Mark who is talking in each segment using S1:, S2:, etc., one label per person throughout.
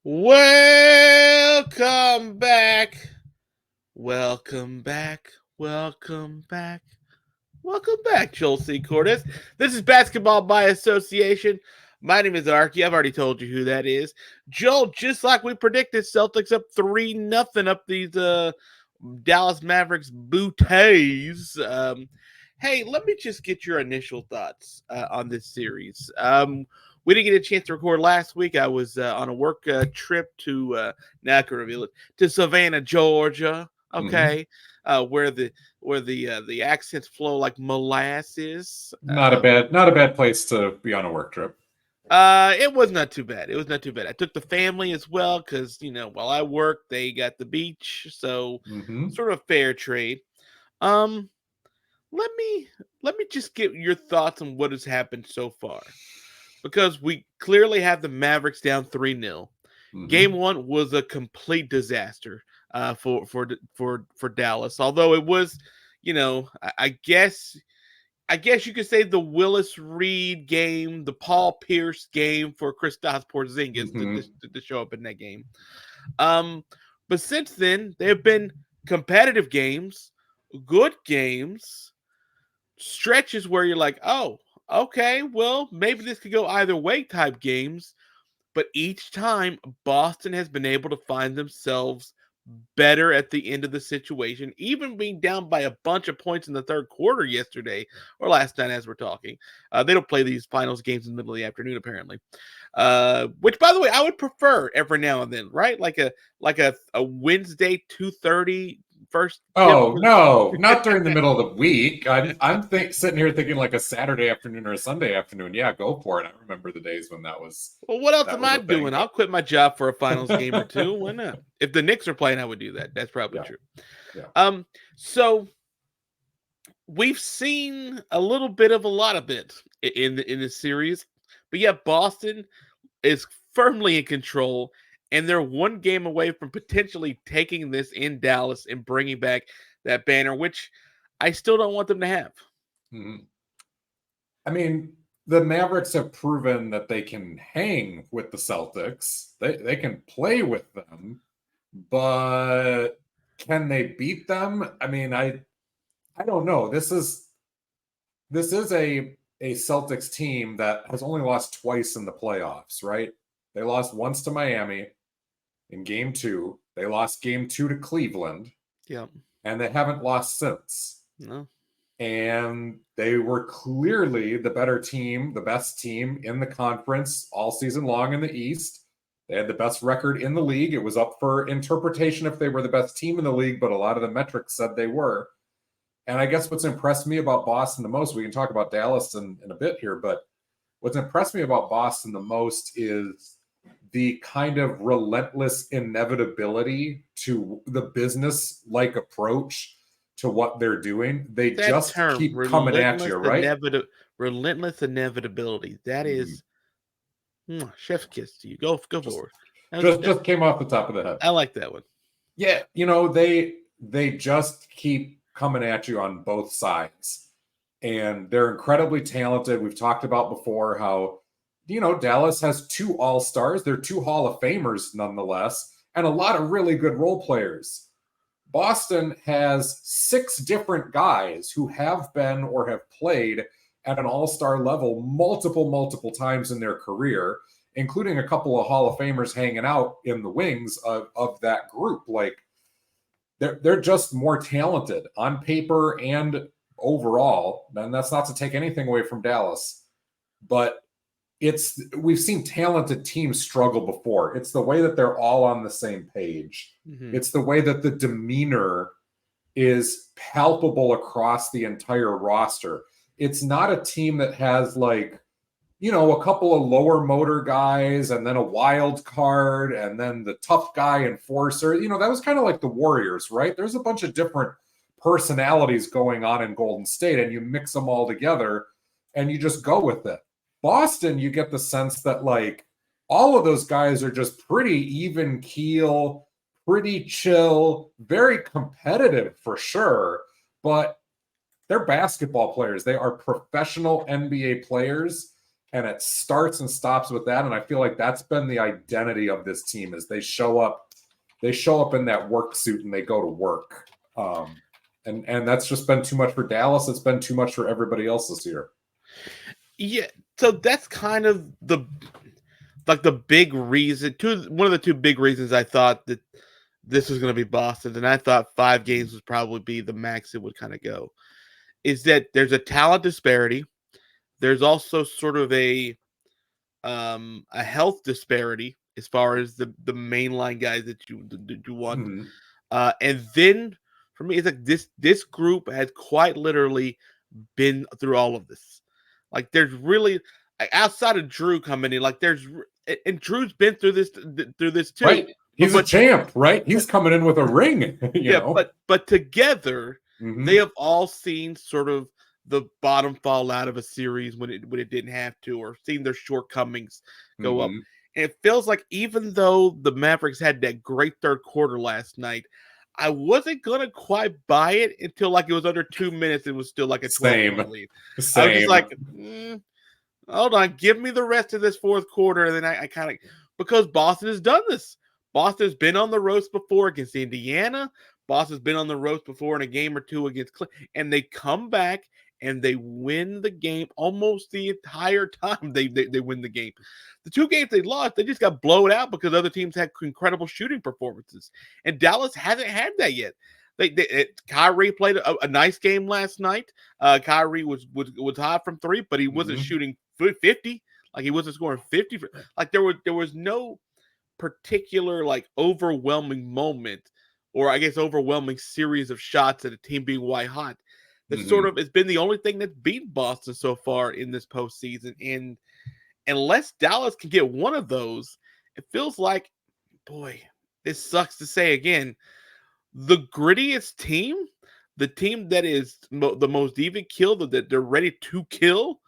S1: Welcome back. Welcome back. Welcome back. Welcome back, Joel C. Cordes. This is Basketball by Association. My name is Arky. I've already told you who that is. Joel, just like we predicted, Celtics up 3-0 up these Dallas Mavericks booties. Hey, let me just get your initial thoughts on this series. We didn't get a chance to record last week. I was on a work trip to now I can reveal it, to Savannah, Georgia. Okay, where the accents flow like molasses.
S2: Not a bad place to be on a work trip.
S1: It was not too bad. It was not too bad. I took the family as well because while I worked, they got the beach, so
S2: Mm-hmm.
S1: sort of fair trade. Um, let me just get your thoughts on what has happened so far because we clearly have the Mavericks down 3-0. Game
S2: Mm-hmm.
S1: one was a complete disaster for Dallas. Although it was, I guess you could say the Willis Reed game, the Paul Pierce game for Kristaps Porzingis to,
S2: Mm-hmm.
S1: to, to show up in that game. Um, but since then, there have been competitive games, good games, stretches where you're like, oh, okay, well, maybe this could go either way type games. But each time, Boston has been able to find themselves better at the end of the situation, even being down by a bunch of points in the third quarter yesterday or last night as we're talking. They don't play these finals games in the middle of the afternoon, apparently. Which, by the way, I would prefer every now and then, right? Like a Wednesday 2:30 first tip.
S2: Oh no, not during the middle of the week. I'm sitting here thinking like a Saturday afternoon or a Sunday afternoon. Yeah, go for it. I remember the days when that was
S1: Well, what else
S2: that
S1: am
S2: was
S1: I
S2: a thing.
S1: doing? I'll quit my job for a finals game or
S2: But
S1: two. Why not? If the Knicks are playing, I would do that. That's probably
S2: yeah,
S1: true.
S2: yeah.
S1: So we've seen a little bit of a lot of it in this series, but yet Boston is firmly in control, and they're one game away from potentially taking this in Dallas and bringing back that banner, which I still don't want them to have.
S2: Mhm. I mean, the Mavericks have proven that they can hang with the Celtics. They can play with them, but can they beat them? I mean, I don't know. This is a Celtics team that has only lost twice in the playoffs, right? They lost once to Miami in game 2. They lost game 2 to Cleveland,
S1: Yeah,
S2: and they haven't lost since.
S1: no,
S2: And they were clearly the better team, the best team in the conference all season long in the East. They had the best record in the league. It was up for interpretation if they were the best team in the league, but a lot of the metrics said they were. And I guess what's impressed me about Boston the most, we can talk about Dallas in a bit here, but what's impressed me about Boston the most is the kind of relentless inevitability to the business like approach to what they're doing. They
S1: that
S2: just
S1: term,
S2: keep coming at you, right?
S1: relentless inevitability. That
S2: Mm-hmm.
S1: is chef's kiss to you. Go
S2: Just
S1: forward. That was,
S2: just
S1: that,
S2: just came off the top of the head.
S1: I like that one.
S2: Yeah, they just keep coming at you on both sides. And they're incredibly talented. We've talked about before how Dallas has 2 all-stars. They're 2 Hall of Famers nonetheless, and a lot of really good role players. Boston has 6 different guys who have been or have played at an all-star level multiple times in their career, including a couple of Hall of Famers hanging out in the wings of that group. Like they're just more talented on paper and overall. And that's not to take anything away from Dallas, but we've seen talented teams struggle before. It's the way that they're all on the same page.
S1: Mm-hmm.
S2: It's the way that the demeanor is palpable across the entire roster. It's not a team that has a couple of lower motor guys and then a wild card and then the tough guy enforcer. That was kind of like the Warriors, right? There's a bunch of different personalities going on in Golden State, and you mix them all together and you just go with it. Boston, you get the sense that all of those guys are just pretty even keel, pretty chill, very competitive for sure, but they're basketball players. They are professional NBA players, And it starts and stops with that. And I feel like that's been the identity of this team is they show up in that work suit and they go to work. And that's just been too much for Dallas. It's been too much for everybody else this year.
S1: Yeah. So that's kind of the big reason. One of the two big reasons I thought that this was going to be Boston, and I thought 5 games would probably be the max it would kind of go, is that there's a talent disparity. There's also sort of a health disparity as far as the mainline guys that you want.
S2: Mm-hmm.
S1: And then for me, it's like this group has quite literally been through all of this. Like there's really outside of Drew coming in, like and Drew's been through this too.
S2: Right. He's a champ, right? He's coming in with a ring. You know?
S1: But together
S2: mm-hmm.
S1: they have all seen sort of the bottom fall out of a series when it didn't have to, or seen their shortcomings go up. And it feels like even though the Mavericks had that great third quarter last night, I wasn't gonna quite buy it until like it was under 2 minutes. It was still like a 12-point lead. I was just like, hold on, give me the rest of this fourth quarter, and then I kind of, because Boston has done this. Boston's been on the roast before against Indiana. Boston's been on the roast before in a game or two against Cleveland, and they come back and they win the game almost the entire time they win the game. The 2 games they lost, they just got blown out because other teams had incredible shooting performances. And Dallas hasn't had that yet. Kyrie played a nice game last night. Kyrie was hot from 3, but he wasn't shooting 50. Like he wasn't scoring 50. Like there was no particular like overwhelming moment, or I guess overwhelming series of shots at a team being white hot. That sort of has been the only thing that's beaten Boston so far in this postseason. And unless Dallas can get one of those, it feels like, boy, this sucks to say again, the grittiest team, the team that is the most even killed, that they're ready to kill,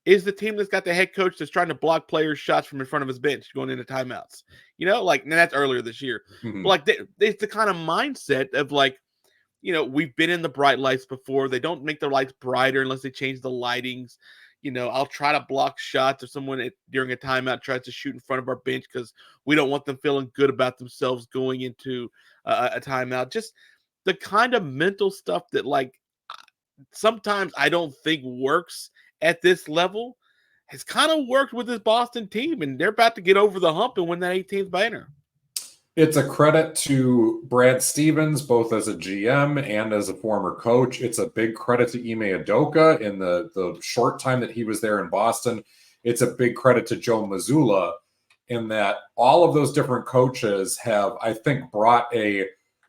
S1: is the team that's got the head coach that's trying to block players' shots from in front of his bench going into timeouts. You know, like, and that's earlier this year. But like, it's the kind of mindset of like, you know, we've been in the bright lights before. They don't make their lights brighter unless they change the lightings. You know, I'll try to block shots if someone during a timeout tries to shoot in front of our bench because we don't want them feeling good about themselves going into a timeout. Just the kind of mental stuff that, like, sometimes I don't think works at this level has kind of worked with this Boston team, and they're about to get over the hump and win that 18th banner.
S2: It's a credit to Brad Stevens, both as a GM and as a former coach. It's a big credit to Ime Udoka in the short time that he was there in Boston. It's a big credit to Joe Mazzulla in that all of those different coaches have, I think, brought a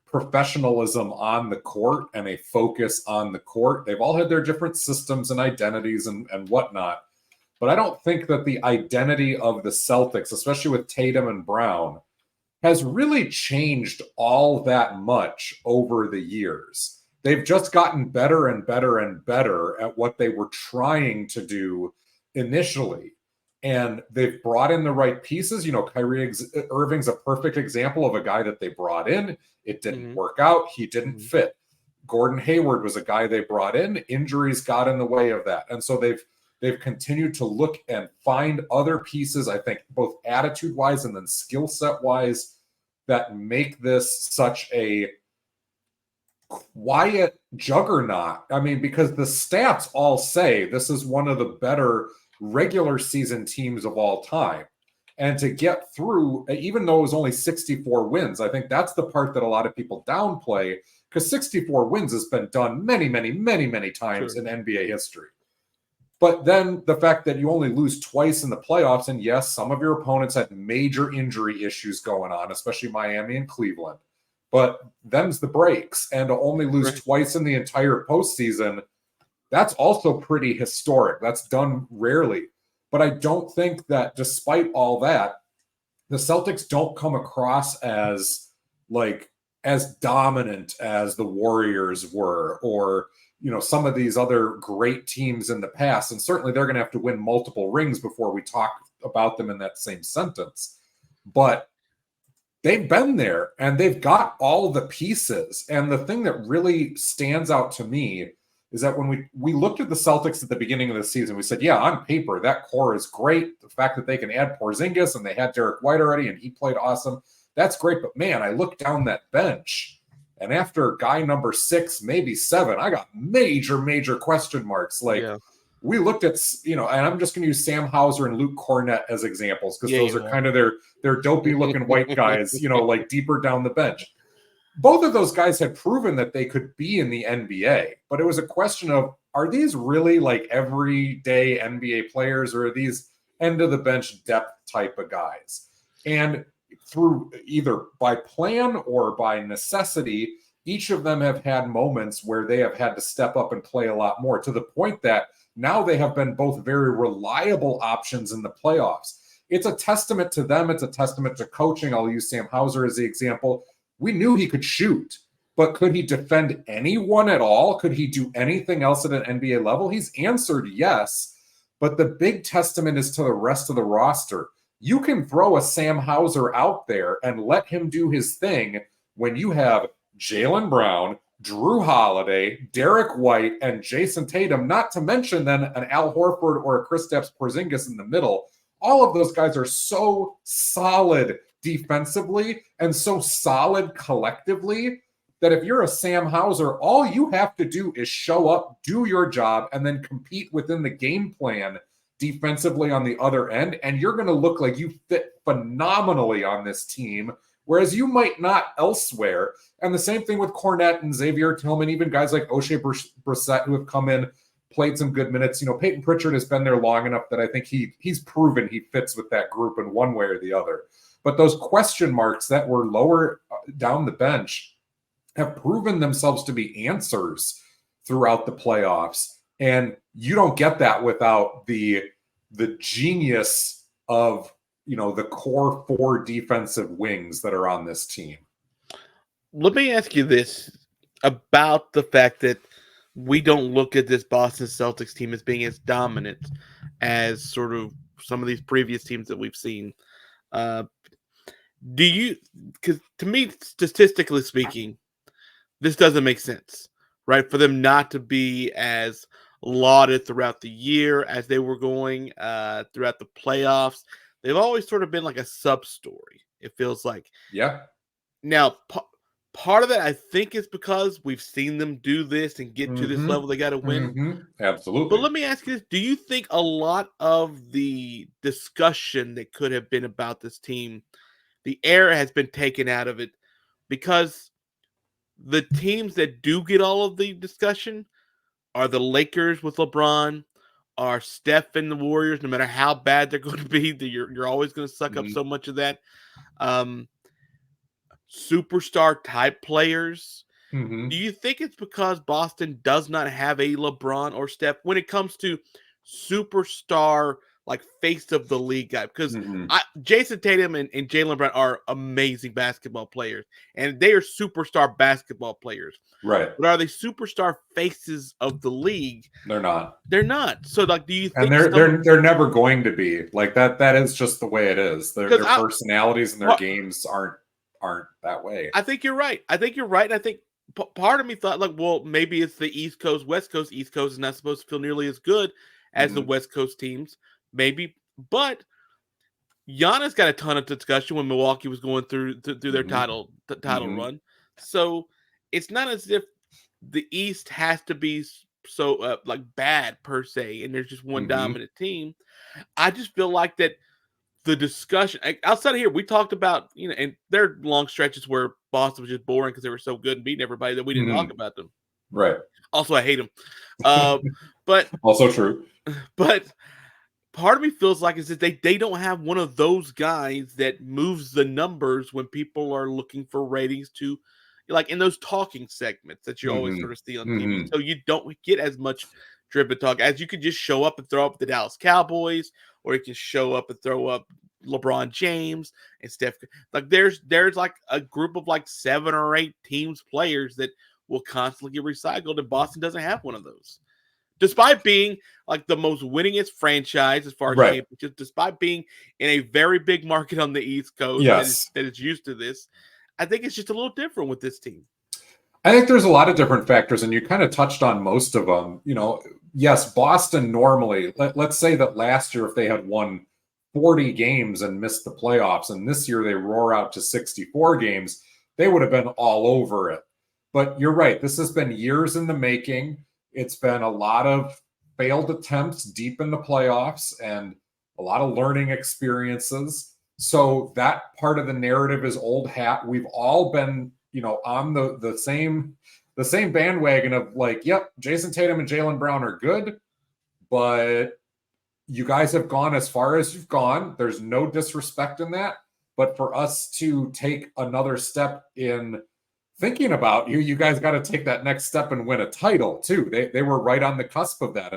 S2: professionalism on the court and a focus on the court. They've all had their different systems and identities and whatnot. But I don't think that the identity of the Celtics, especially with Tatum and Brown, has really changed all that much over the years. They've just gotten better and better and better at what they were trying to do initially. And they've brought in the right pieces. You know, Kyrie Irving's a perfect example of a guy that they brought in. It didn't work out. He didn't fit. Gordon Hayward was a guy they brought in. Injuries got in the way of that. And so they've continued to look and find other pieces, I think, both attitude-wise and then skill set-wise, that make this such a quiet juggernaut. I mean, because the stats all say this is one of the better regular season teams of all time. And to get through, even though it was only 64 wins, I think that's the part that a lot of people downplay, because 64 wins has been done many, many, many, many times in NBA history. But then the fact that you only lose twice in the playoffs, and yes, some of your opponents had major injury issues going on, especially Miami and Cleveland. But them's the breaks. And to only lose twice in the entire postseason, that's also pretty historic. That's done rarely. But I don't think that despite all that, the Celtics don't come across as dominant as the Warriors were, or, you know, some of these other great teams in the past. And certainly they're going to have to win multiple rings before we talk about them in that same sentence. But they've been there and they've got all the pieces. And the thing that really stands out to me is that when we looked at the Celtics at the beginning of the season, we said, yeah, on paper, that core is great. The fact that they can add Porzingis and they had Derek White already and he played awesome, that's great. But man, I looked down that bench and after guy number 6, maybe 7, I got major question marks. Like we looked at, and I'm just going to use Sam Hauser and Luke Cornett as examples because those are kind of their dopey looking white guys, like deeper down the bench. Both of those guys had proven that they could be in the NBA, but it was a question of, are these really like everyday NBA players or are these end of the bench depth type of guys? And through either by plan or by necessity, each of them have had moments where they have had to step up and play a lot more, to the point that now they have been both very reliable options in the playoffs. It's a testament to them. It's a testament to coaching. I'll use Sam Hauser as the example. We knew he could shoot, but could he defend anyone at all? Could he do anything else at an NBA level? He's answered yes, but the big testament is to the rest of the roster. You can throw a Sam Hauser out there and let him do his thing when you have Jaylen Brown, Drew Holiday, Derek White, and Jason Tatum, not to mention then an Al Horford or a Kristaps Porzingis in the middle. All of those guys are so solid defensively and so solid collectively that if you're a Sam Hauser, all you have to do is show up, do your job, and then compete within the game plan defensively on the other end, and you're going to look like you fit phenomenally on this team, whereas you might not elsewhere. And the same thing with Cornette and Xavier Tillman, even guys like O'Shea Brissett who have come in, played some good minutes. Peyton Pritchard has been there long enough that I think he's proven he fits with that group in one way or the other. But those question marks that were lower down the bench have proven themselves to be answers throughout the playoffs. And you don't get that without the genius of, the core 4 defensive wings that are on this team.
S1: Let me ask you this about the fact that we don't look at this Boston Celtics team as being as dominant as sort of some of these previous teams that we've seen. Because to me, statistically speaking, this doesn't make sense, right? For them not to be as lauded throughout the year as they were going throughout the playoffs. They've always sort of been like a sub-story, it feels like.
S2: Yeah.
S1: Now, part of that, I think, is because we've seen them do this and get to this level. They got to win.
S2: Absolutely.
S1: But let me ask you this. Do you think a lot of the discussion that could have been about this team, the air has been taken out of it because the teams that do get all of the discussion are the Lakers with LeBron, are Steph and the Warriors, no matter how bad they're going to be, you're always going to suck up so much of that. Superstar type players. Do you think it's because Boston does not have a LeBron or Steph when it comes to superstar, like face of the league guy? Because Jason Tatum and Jaylen Brown are amazing basketball players, and they are superstar basketball players.
S2: Right.
S1: But are they superstar faces of the league?
S2: They're not.
S1: They're not. So, like, do you think?
S2: And they're never going to be like that. That is just the way it is. Their personalities and their games aren't that way.
S1: I think you're right. I think part of me thought, like, well, maybe it's the East Coast, West Coast. East Coast is not supposed to feel nearly as good as the West Coast teams. Maybe, but Giannis got a ton of discussion when Milwaukee was going through their title run. So it's not as if the East has to be so like bad per se, and there's just one dominant team. I just feel like that the discussion outside of here, we talked about, and there are long stretches where Boston was just boring because they were so good and beating everybody that we didn't talk about them.
S2: Right.
S1: Also, I hate them. But
S2: also true.
S1: But part of me feels like is that they don't have one of those guys that moves the numbers when people are looking for ratings to, like in those talking segments that you always sort of see on TV. So you don't get as much driven talk as you could just show up and throw up the Dallas Cowboys, or you can show up and throw up LeBron James and Steph. Like there's like a group of like 7 or 8 teams players that will constantly get recycled, and Boston doesn't have one of those. Despite being like the most winningest franchise as far as championships, despite being in a very big market on the East Coast that is used to this, I think it's just a little different with this team.
S2: I think there's a lot of different factors, and you kind of touched on most of them. Yes, Boston normally, let's say that last year, if they had won 40 games and missed the playoffs, and this year they roar out to 64 games, they would have been all over it. But you're right. This has been years in the making. It's been a lot of failed attempts deep in the playoffs and a lot of learning experiences. So that part of the narrative is old hat. We've all been, on the same bandwagon of like, yep, Jason Tatum and Jaylen Brown are good, but you guys have gone as far as you've gone. There's no disrespect in that. But for us to take another step in thinking about you guys got to take that next step and win a title too. They were right on the cusp of that.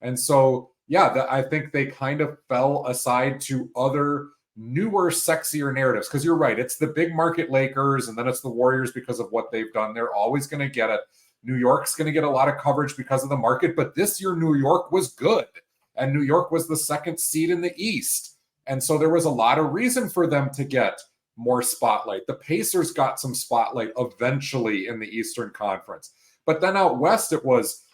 S2: And so, yeah, I think they kind of fell aside to other newer, sexier narratives. Because you're right. It's the big market Lakers, and then it's the Warriors because of what they've done. They're always going to get it. New York's going to get a lot of coverage because of the market. But this year, New York was good. And New York was the second seed in the East. And so there was a lot of reason for them to get more spotlight. The Pacers got some spotlight eventually in the Eastern Conference. But then out West, it was,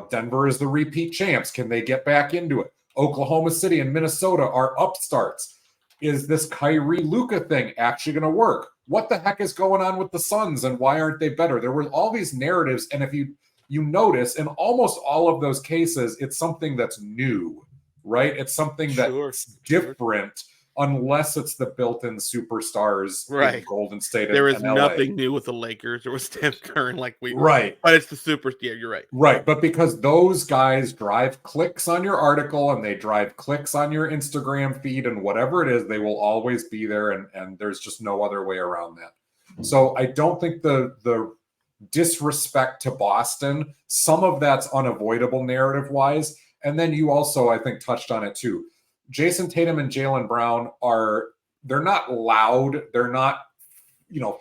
S2: Denver is the repeat champs. Can they get back into it? Oklahoma City and Minnesota are upstarts. Is this Kyrie Luka thing actually going to work? What the heck is going on with the Suns and why aren't they better? There were all these narratives. And if you notice in almost all of those cases, it's something that's new, right? It's something that's different, unless it's the built-in superstars in Golden State.
S1: There is nothing new with the Lakers. There was Steph Curry,
S2: right.
S1: But it's the super. Yeah, you're right.
S2: Right, but because those guys drive clicks on your article and they drive clicks on your Instagram feed and whatever it is, they will always be there, and there's just no other way around that. So I don't think the disrespect to Boston, some of that's unavoidable narrative-wise, and then you also, I think, touched on it too. Jason Tatum and Jaylen Brown they're not loud. They're not,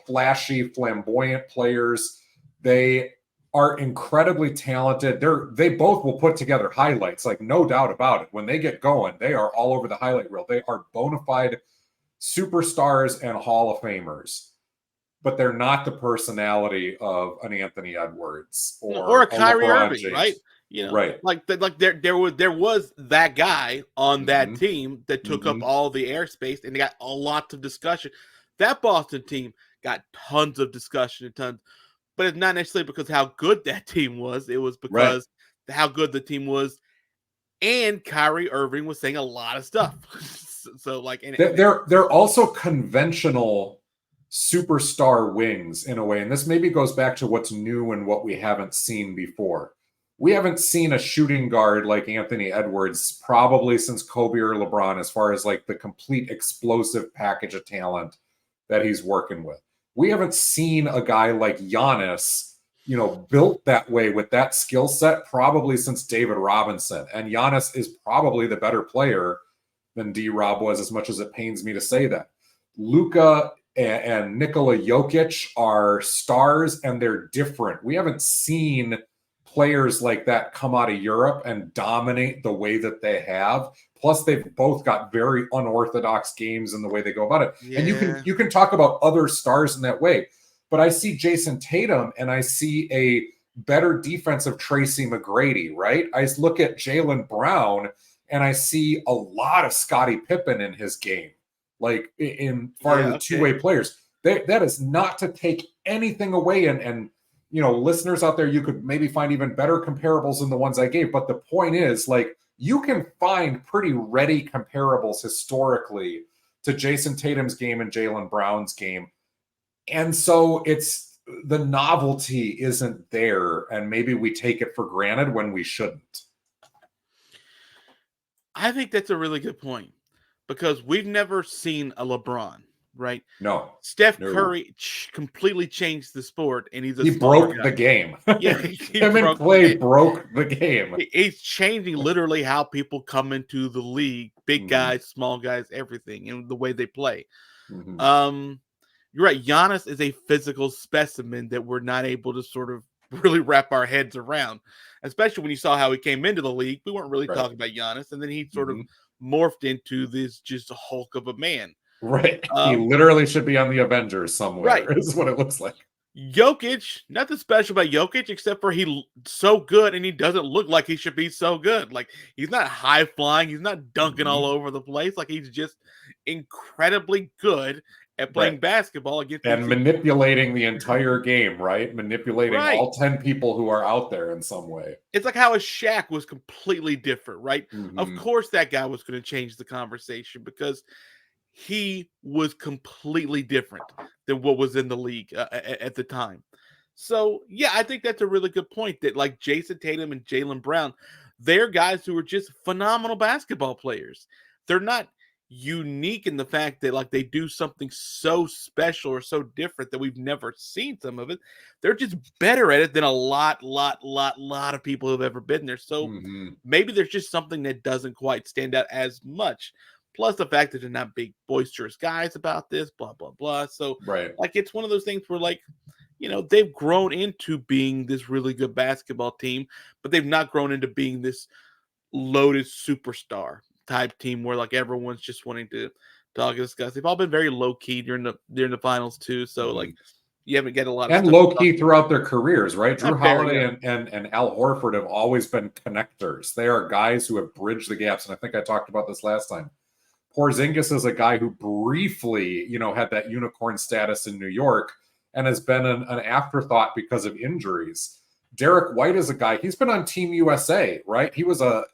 S2: flashy, flamboyant players. They are incredibly talented. They both will put together highlights, like no doubt about it. When they get going, they are all over the highlight reel. They are bona fide superstars and Hall of Famers, but they're not the personality of an Anthony Edwards or
S1: a Kyrie Irving, James. Right?
S2: Right.
S1: There was that guy on that team that took up all the airspace, and they got a lot of discussion. That Boston team got tons of discussion, but it's not necessarily because how good that team was. It was because how good the team was, and Kyrie Irving was saying a lot of stuff.
S2: They're also conventional superstar wings in a way, and this maybe goes back to what's new and what we haven't seen before. We haven't seen a shooting guard like Anthony Edwards probably since Kobe or LeBron, as far as like the complete explosive package of talent that he's working with. We haven't seen a guy like Giannis, built that way with that skill set probably since David Robinson. And Giannis is probably the better player than D-Rob was, as much as it pains me to say that. Luka and Nikola Jokic are stars, and they're different. We haven't seen players like that come out of Europe and dominate the way that they have. Plus, they've both got very unorthodox games in the way they go about it. Yeah. And you can talk about other stars in that way. But I see Jason Tatum and I see a better defensive Tracy McGrady, right? I look at Jaylen Brown and I see a lot of Scottie Pippen in his game, like in part of the two-way players. That is not to take anything away. And listeners out there, you could maybe find even better comparables than the ones I gave. But the point is, like, you can find pretty ready comparables historically to Jason Tatum's game and Jaylen Brown's game. And so the novelty isn't there, and maybe we take it for granted when we shouldn't.
S1: I think that's a really good point, because we've never seen a LeBron, right?
S2: No.
S1: Steph Curry completely changed the sport, and he
S2: broke the game.
S1: Yeah,
S2: him and Clay broke the game.
S1: He's changing literally how people come into the league, big guys, small guys, everything, and the way they play. You're right. Giannis is a physical specimen that we're not able to sort of really wrap our heads around, especially when you saw how he came into the league. We weren't really talking about Giannis, and then he sort of morphed into this just Hulk of a man.
S2: Right. He literally should be on the Avengers somewhere, is what it looks like.
S1: Jokic, nothing special about Jokic except for he's so good and he doesn't look like he should be so good. Like he's not high flying, he's not dunking all over the place. Like he's just incredibly good at
S2: Right.
S1: playing basketball against
S2: And
S1: these
S2: manipulating the entire game, right? Manipulating
S1: right.
S2: all 10 people who are out there in some way.
S1: It's like how a Shaq was completely different, right? Of
S2: Mm-hmm.
S1: course, that guy was going to change the conversation because he was completely different than what was in the league at the time. So, yeah, I think that's a really good point that like Jason Tatum and Jaylen Brown, they're guys who are just phenomenal basketball players. They're not unique in the fact that like they do something so special or so different that we've never seen some of it. They're just better at it than a lot of people who've ever been there. So
S2: Mm-hmm.
S1: maybe there's just something that doesn't quite stand out as much. Plus the fact that they're not big boisterous guys about this, blah blah blah. So
S2: Right.
S1: like it's one of those things where like they've grown into being this really good basketball team, but they've not grown into being this loaded superstar type team where like everyone's just wanting to talk and discuss. They've all been very low key during the finals too. So like you haven't get a lot of
S2: and
S1: stuff
S2: low key throughout their careers, right? Drew
S1: fair,
S2: Holiday
S1: yeah.
S2: and Al Horford have always been connectors. They are guys who have bridged the gaps. And I think I talked about this last time. Porzingis is a guy who briefly, had that unicorn status in New York and has been an afterthought because of injuries. Derek White is a guy, he's been on Team USA, right? He was a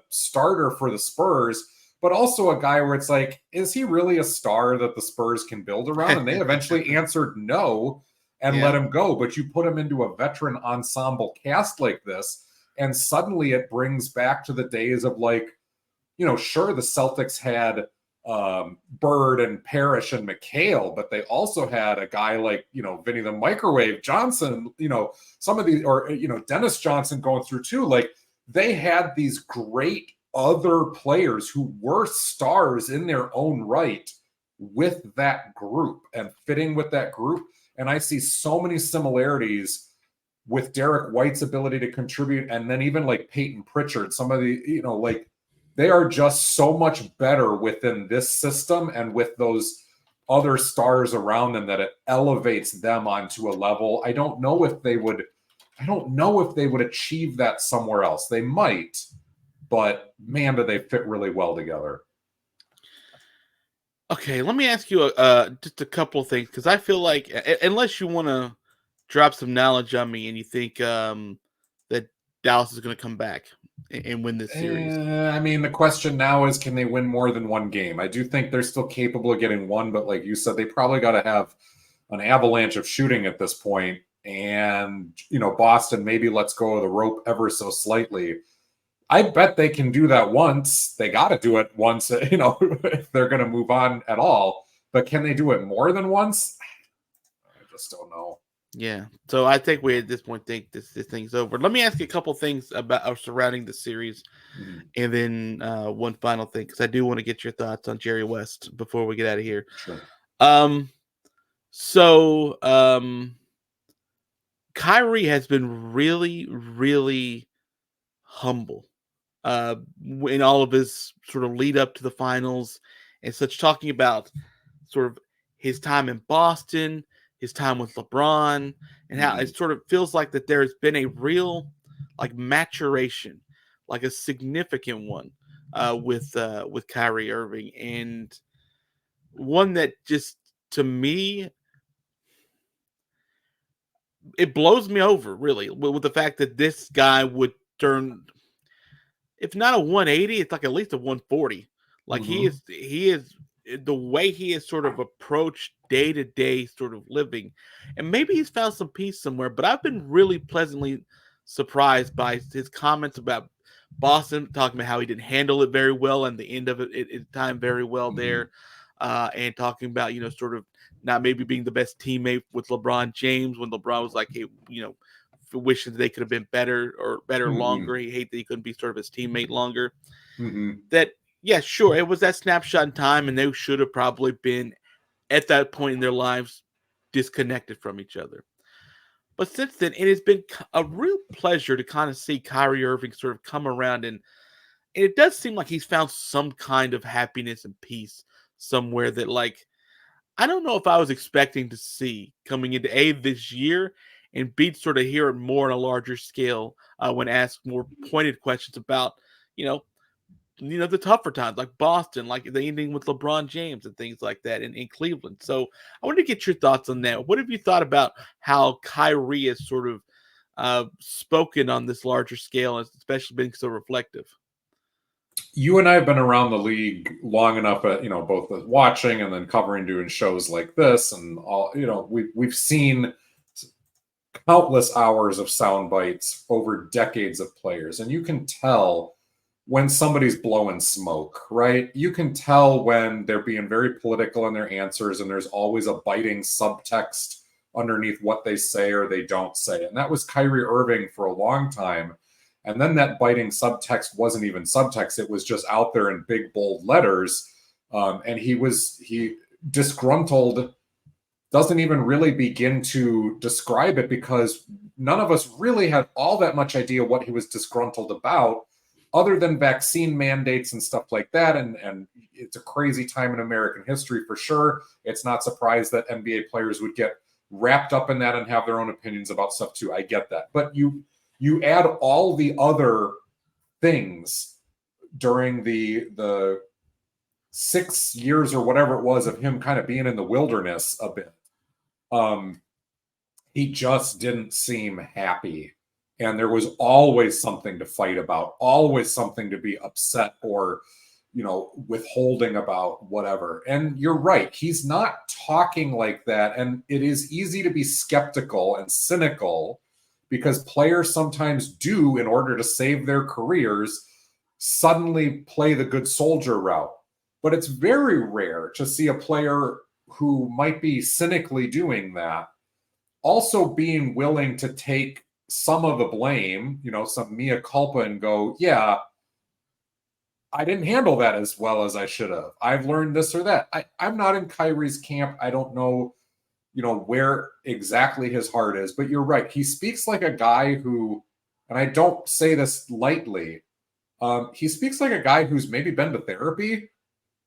S2: starter for the Spurs, but also a guy where it's like, is he really a star that the Spurs can build around? And they eventually answered no and let him go. But you put him into a veteran ensemble cast like this, and suddenly it brings back to the days of like, sure, the Celtics had Bird and Parrish and McHale, but they also had a guy like, Vinny the Microwave Johnson, some of these, or, Dennis Johnson going through too. Like they had these great other players who were stars in their own right with that group and fitting with that group. And I see so many similarities with Derek White's ability to contribute. And then even like Peyton Pritchard, some of the, like, they are just so much better within this system and with those other stars around them that it elevates them onto a level. I don't know if they would achieve that somewhere else. They might, but man, do they fit really well together.
S1: Okay, let me ask you just a couple of things because I feel like unless you want to drop some knowledge on me and you think that Dallas is going to come back and win this series.
S2: I mean, the question now is, can they win more than one game? I do think they're still capable of getting one, but like you said, they probably got to have an avalanche of shooting at this point. And, Boston maybe lets go of the rope ever so slightly. I bet they can do that once. They got to do it once, if they're going to move on at all. But can they do it more than once? I just don't know.
S1: Yeah. So I think we at this point think this thing's over. Let me ask you a couple things about surrounding the series, and then one final thing because I do want to get your thoughts on Jerry West before we get out of here.
S2: Sure.
S1: So Kyrie has been really, really humble in all of his sort of lead up to the finals and such, talking about sort of his time in Boston, his time with LeBron, and how it sort of feels like that there's been a real like maturation, like a significant one with Kyrie Irving, and one that just to me it blows me over really with the fact that this guy would turn, if not a 180, it's like at least a 140. Like he is the way he has sort of approached day-to-day sort of living. And maybe he's found some peace somewhere, but I've been really pleasantly surprised by his comments about Boston, talking about how he didn't handle it very well and the end of it time very well there. And talking about, sort of not maybe being the best teammate with LeBron James when LeBron was like, hey, wishing they could have been better longer. He hated that he couldn't be sort of his teammate longer. That, yeah, sure, it was that snapshot in time, and they should have probably been at that point in their lives disconnected from each other. But since then, it has been a real pleasure to kind of see Kyrie Irving sort of come around, and it does seem like he's found some kind of happiness and peace somewhere that, like, I don't know if I was expecting to see coming into A this year, and B sort of hear it more on a larger scale when asked more pointed questions about, you know, the tougher times like Boston, like the ending with LeBron James and things like that in Cleveland. So I wanted to get your thoughts on that. What have you thought about how Kyrie has sort of spoken on this larger scale, and especially been so reflective?
S2: You and I have been around the league long enough, both watching and then covering, doing shows like this, and all. We've seen countless hours of sound bites over decades of players, and you can tell when somebody's blowing smoke, right? You can tell when they're being very political in their answers, and there's always a biting subtext underneath what they say or they don't say. And that was Kyrie Irving for a long time. And then that biting subtext wasn't even subtext. It was just out there in big, bold letters. And he disgruntled doesn't even really begin to describe it, because none of us really had all that much idea what he was disgruntled about, other than vaccine mandates and stuff like that. And it's a crazy time in American history for sure. It's not surprised that NBA players would get wrapped up in that and have their own opinions about stuff too. I get that. But you add all the other things during the 6 years or whatever it was of him kind of being in the wilderness a bit. He just didn't seem happy. And there was always something to fight about, always something to be upset or, withholding about, whatever. And you're right. He's not talking like that. And it is easy to be skeptical and cynical, because players sometimes do, in order to save their careers, suddenly play the good soldier route. But it's very rare to see a player who might be cynically doing that also being willing to take some of the blame, some mea culpa, and go, yeah, I didn't handle that as well as I should have. I've learned this or that. I'm not in Kyrie's camp. I don't know, where exactly his heart is, but you're right. He speaks like a guy who, and I don't say this lightly, he speaks like a guy who's maybe been to therapy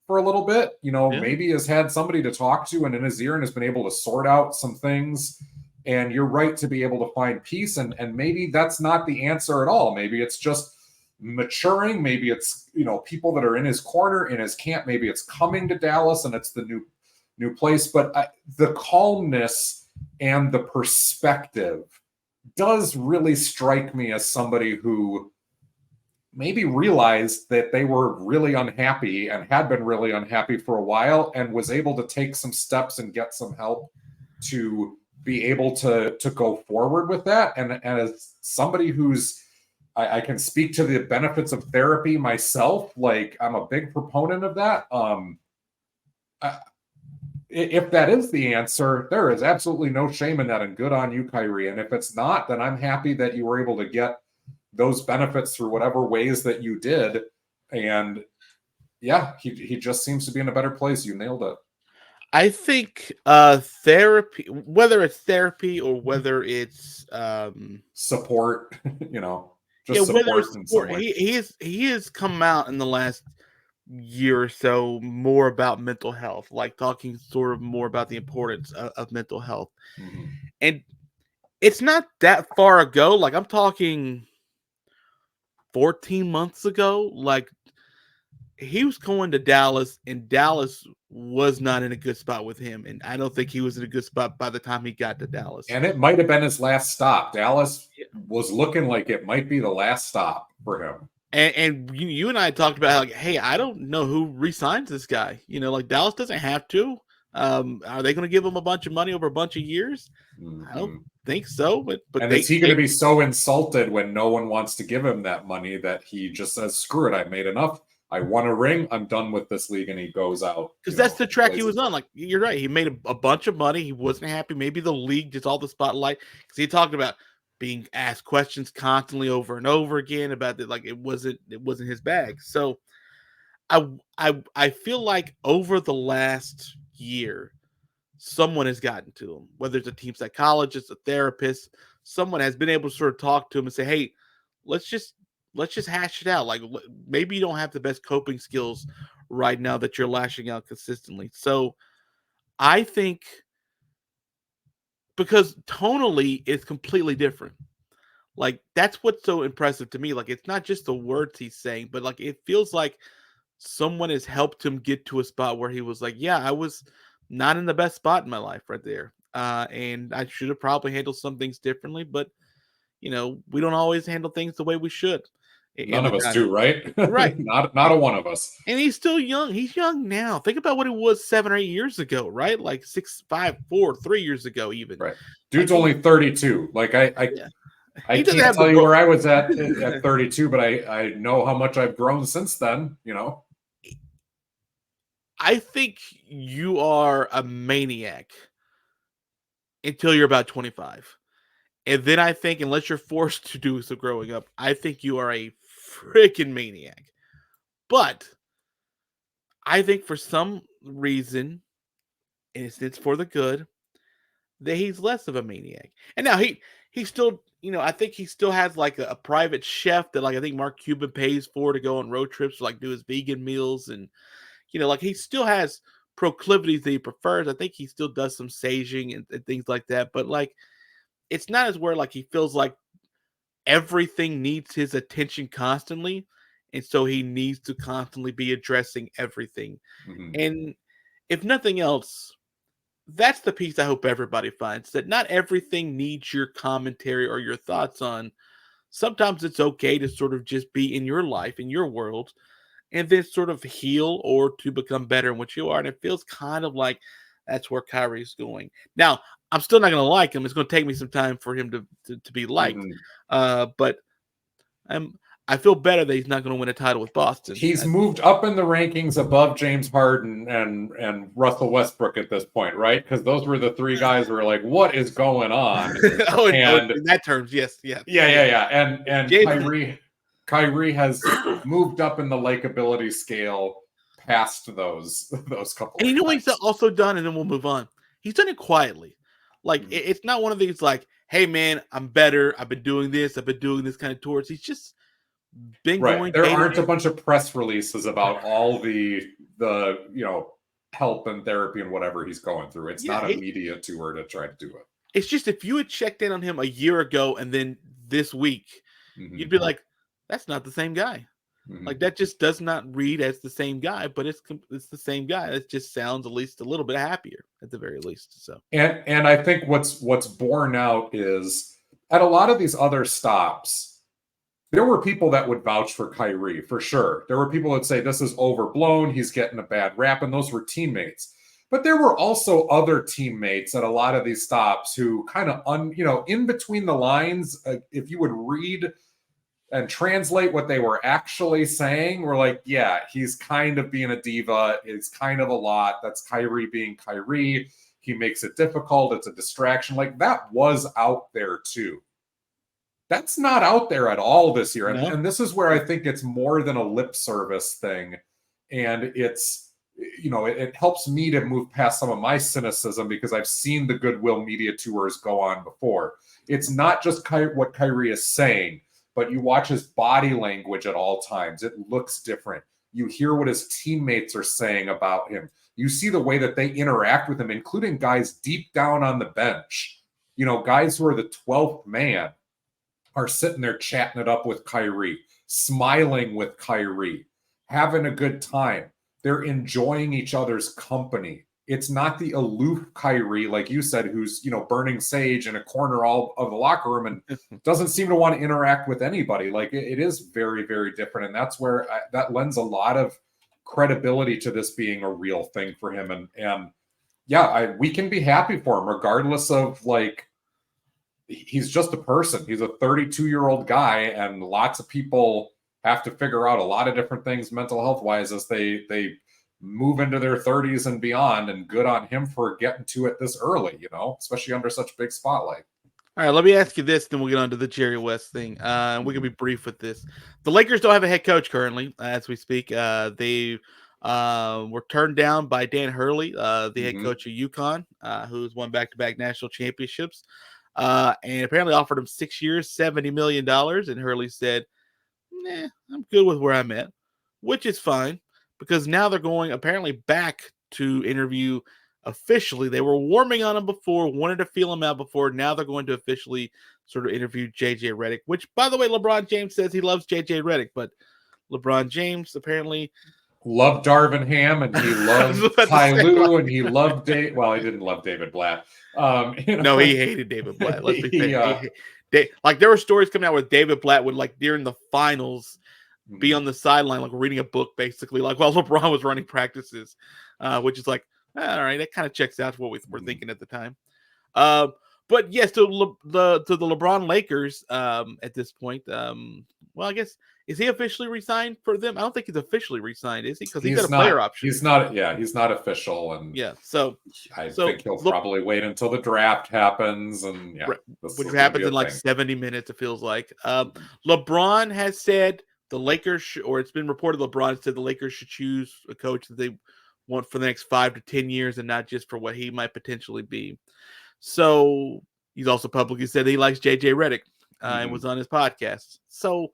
S2: for a little bit,
S1: Yeah.
S2: maybe has had somebody to talk to and in his ear and has been able to sort out some things. And you're right to be able to find peace. And maybe that's not the answer at all. Maybe it's just maturing. Maybe it's, people that are in his corner, in his camp. Maybe it's coming to Dallas and it's the new place. But the calmness and the perspective does really strike me as somebody who maybe realized that they were really unhappy and had been really unhappy for a while, and was able to take some steps and get some help to be able to go forward with that. And as somebody who's, I can speak to the benefits of therapy myself. Like, I'm a big proponent of that. If that is the answer, there is absolutely no shame in that, and good on you, Kyrie. And if it's not, then I'm happy that you were able to get those benefits through whatever ways that you did. And yeah, he just seems to be in a better place. You nailed it.
S1: I think therapy, whether it's therapy or whether it's
S2: support,
S1: yeah,
S2: just
S1: whether
S2: support
S1: it's
S2: in some
S1: support,
S2: way.
S1: he has come out in the last year or so more about mental health, like talking sort of more about the importance of mental health.
S2: Mm-hmm.
S1: And it's not that far ago. Like, I'm talking 14 months ago. Like, he was going to Dallas, and Dallas was not in a good spot with him. And I don't think he was in a good spot by the time he got to Dallas.
S2: And it might have been his last stop. Dallas was looking like it might be the last stop for him.
S1: And you and I talked about, like, hey, I don't know who resigns this guy. Like, Dallas doesn't have to. Are they going to give him a bunch of money over a bunch of years?
S2: Mm-hmm.
S1: I don't think so. But
S2: and is he going to be so insulted when no one wants to give him that money that he just says, "Screw it, I made enough. I won a ring. I'm done with this league," and he goes out.
S1: Because that's the track he was on. Like, you're right. He made a bunch of money. He wasn't happy. Maybe the league just all the spotlight, because he talked about being asked questions constantly over and over again about it. Like, it wasn't his bag. So I feel like over the last year, someone has gotten to him, whether it's a team psychologist, a therapist, someone has been able to sort of talk to him and say, hey, let's just hash it out. Like, maybe you don't have the best coping skills right now that you're lashing out consistently. So I think because tonally it's completely different. Like that's what's so impressive to me. Like it's not just the words he's saying, but like it feels like someone has helped him get to a spot where he was like, yeah, I was not in the best spot in my life right there. And I should have probably handled some things differently, but we don't always handle things the way we should in
S2: None
S1: the
S2: of us
S1: time.
S2: do, right?
S1: Right.
S2: Not a one of us.
S1: And he's still young. He's young now. Think about what he was 7 or 8 years ago, right? Like 6, 5, 4, 3 years ago, even.
S2: Right.
S1: Like
S2: Dude's only 32. Like
S1: yeah.
S2: I
S1: He doesn't
S2: can't
S1: have the
S2: tell you
S1: growth.
S2: where I was at 32, but I know how much I've grown since then,
S1: I think you are a maniac until you're about 25. And then I think, unless you're forced to do some growing up, I think you are a freaking maniac. But I think for some reason, and it's for the good, that he's less of a maniac. And now he still, I think he still has like a private chef that like I think Mark Cuban pays for to go on road trips, to, like do his vegan meals, and like he still has proclivities that he prefers. I think he still does some saging and things like that, but like it's not as where like he feels like everything needs his attention constantly, and so he needs to constantly be addressing everything.
S2: Mm-hmm.
S1: And if nothing else, that's the piece I hope everybody finds, that not everything needs your commentary or your thoughts on. Sometimes it's okay to sort of just be in your life, in your world, and then sort of heal or to become better in what you are. And it feels kind of like that's where Kyrie's going. Now, I'm still not going to like him. It's going to take me some time for him to be liked. But I feel better that he's not going to win a title with Boston.
S2: He's moved up in the rankings above James Harden and Russell Westbrook at this point, right? Because those were the three guys who were like, "What is going on?"
S1: In that terms, yes, yeah.
S2: And Kyrie has moved up in the likability scale past those couple.
S1: And you know what he's also done, and then we'll move on. He's done it quietly. Like it's not one of these like, "Hey man, I'm better. I've been doing this. I've been doing this kind of tours." He's just been going.
S2: There aren't a bunch of press releases about all the help and therapy and whatever he's going through. It's not a media tour to try to do it.
S1: It's just, if you had checked in on him a year ago and then this week, you'd be like, that's not the same guy. Like that just does not read as the same guy, but it's the same guy. It just sounds at least a little bit happier at the very least. So
S2: and I think what's borne out is at a lot of these other stops, there were people that would vouch for Kyrie for sure. There were people that say this is overblown, he's getting a bad rap, and those were teammates. But there were also other teammates at a lot of these stops who kind of, in between the lines, if you would read and translate what they were actually saying, were like, yeah, he's kind of being a diva. It's kind of a lot. That's Kyrie being Kyrie. He makes it difficult. It's a distraction. Like that was out there too. That's not out there at all this year. No. And this is where I think it's more than a lip service thing. And it's, it helps me to move past some of my cynicism because I've seen the Goodwill media tours go on before. It's not just what Kyrie is saying, but you watch his body language at all times. It looks different. You hear what his teammates are saying about him. You see the way that they interact with him, including guys deep down on the bench. Guys who are the 12th man are sitting there chatting it up with Kyrie, smiling with Kyrie, having a good time. They're enjoying each other's company. It's not the aloof Kyrie, like you said, who's, burning sage in a corner all of the locker room and doesn't seem to want to interact with anybody. Like it is very, very different. And that's where that lends a lot of credibility to this being a real thing for him. And we can be happy for him regardless of he's just a person. He's a 32-year-old guy, and lots of people have to figure out a lot of different things mental health wise as they move into their 30s and beyond. And good on him for getting to it this early, especially under such a big spotlight.
S1: All right, let me ask you this, then we'll get on to the Jerry West thing. We can be brief with this. The Lakers don't have a head coach currently as we speak. They were turned down by Dan Hurley, the head coach of UConn, who's won back-to-back national championships. And apparently offered him 6 years, $70 million. And Hurley said, nah, I'm good with where I'm at, which is fine because now they're going apparently back to interview officially. They were warming on him before, wanted to feel him out before. Now they're going to officially sort of interview JJ Redick, which, by the way, LeBron James says he loves JJ Redick, but LeBron James apparently
S2: loved Darvin Ham, and he loved Ty Lue, and he loved Dave. Well, he didn't love David Blatt.
S1: No, he hated David Blatt. Let's be fair. Like, there were stories coming out where David Blatt would, like, during the finals, be on the sideline, like reading a book, basically, like while LeBron was running practices, which is like, all right, that kind of checks out to what we were thinking at the time. But yes, to the LeBron Lakers at this point. Well, I guess, is he officially re-signed for them? I don't think he's officially re-signed, is he? Because he's got a player option.
S2: He's not. Yeah, he's not official, and
S1: So
S2: I think he'll probably wait until the draft happens, and
S1: which happens in like 70 minutes. It feels like. LeBron has said the Lakers, or it's been reported LeBron said the Lakers should choose a coach that they want for the next 5 to 10 years, and not just for what he might potentially be. So he's also publicly said he likes JJ Redick and was on his podcast. So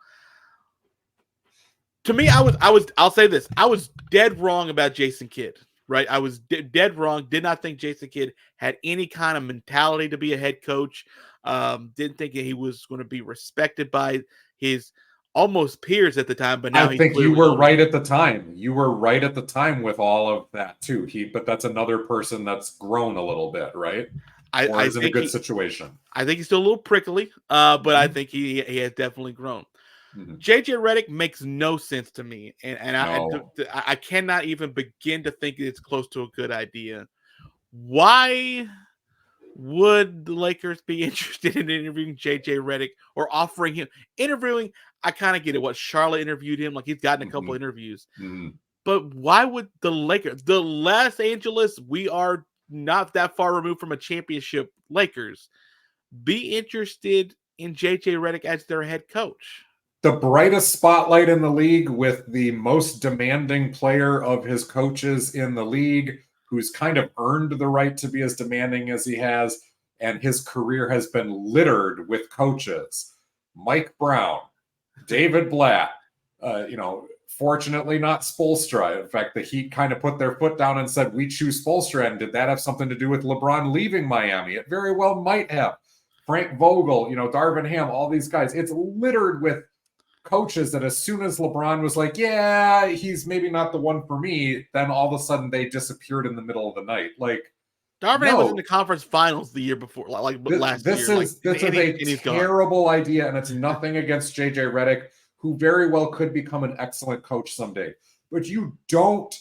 S1: to me, I'll say this. I was dead wrong about Jason Kidd, right? I was dead wrong. Did not think Jason Kidd had any kind of mentality to be a head coach. Didn't think that he was going to be respected by his almost peers at the time, but now
S2: I think you were right at the time. You were right at the time with all of that too. But that's another person that's grown a little bit, right? I is in a good situation. I
S1: think he's still a little prickly, but I think he has definitely grown. JJ Redick makes no sense to me, and I cannot even begin to think it's close to a good idea. Why would the Lakers be interested in interviewing JJ Redick or offering him interviewing? I kind of get it. What Charlotte interviewed him, like he's gotten a couple interviews, but why would the Lakers, the Los Angeles, we are not that far removed from a championship Lakers, be interested in JJ Redick as their head coach?
S2: The brightest spotlight in the league, with the most demanding player of his coaches in the league, who's kind of earned the right to be as demanding as he has, and his career has been littered with coaches. Mike Brown, David Blatt, fortunately not Spoelstra. In fact, the Heat kind of put their foot down and said, we choose Spoelstra. And did that have something to do with LeBron leaving Miami? It very well might have. Frank Vogel, Darvin Ham, all these guys. It's littered with coaches that as soon as LeBron was like, yeah, he's maybe not the one for me, then all of a sudden they disappeared in the middle of the night. Like,
S1: Darvin Ham was in the conference finals the year before, last year.
S2: This is a terrible idea, and it's nothing against JJ Redick, who very well could become an excellent coach someday. But you don't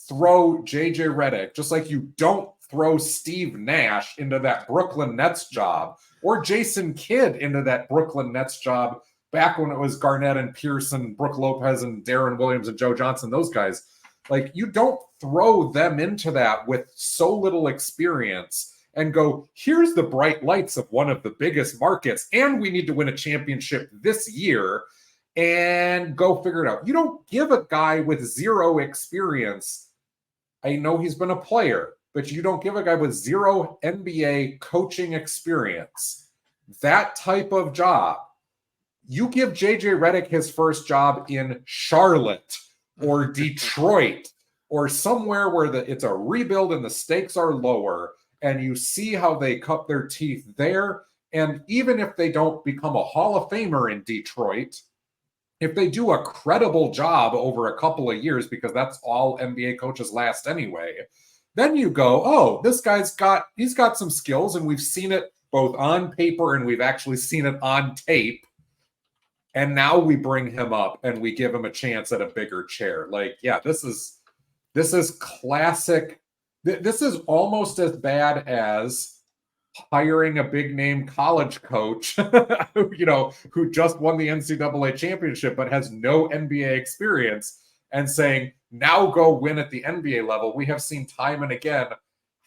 S2: throw JJ Redick, just like you don't throw Steve Nash into that Brooklyn Nets job, or Jason Kidd into that Brooklyn Nets job back when it was Garnett and Pearson, Brooke Lopez and Darren Williams and Joe Johnson, those guys. Like, you don't throw them into that with so little experience and go, here's the bright lights of one of the biggest markets, and we need to win a championship this year, and go figure it out. You don't give a guy with zero experience. I know he's been a player, but you don't give a guy with zero NBA coaching experience that type of job. You give JJ Redick his first job in Charlotte or Detroit or somewhere where it's a rebuild and the stakes are lower, and you see how they cut their teeth there. And even if they don't become a Hall of Famer in Detroit, if they do a credible job over a couple of years, because that's all NBA coaches last anyway, then you go, oh, this guy's got some skills, and we've seen it both on paper and we've actually seen it on tape. And now we bring him up and we give him a chance at a bigger chair. Like, yeah, this is classic. This is almost as bad as hiring a big name college coach, who just won the NCAA championship but has no NBA experience, and saying, now go win at the NBA level. We have seen time and again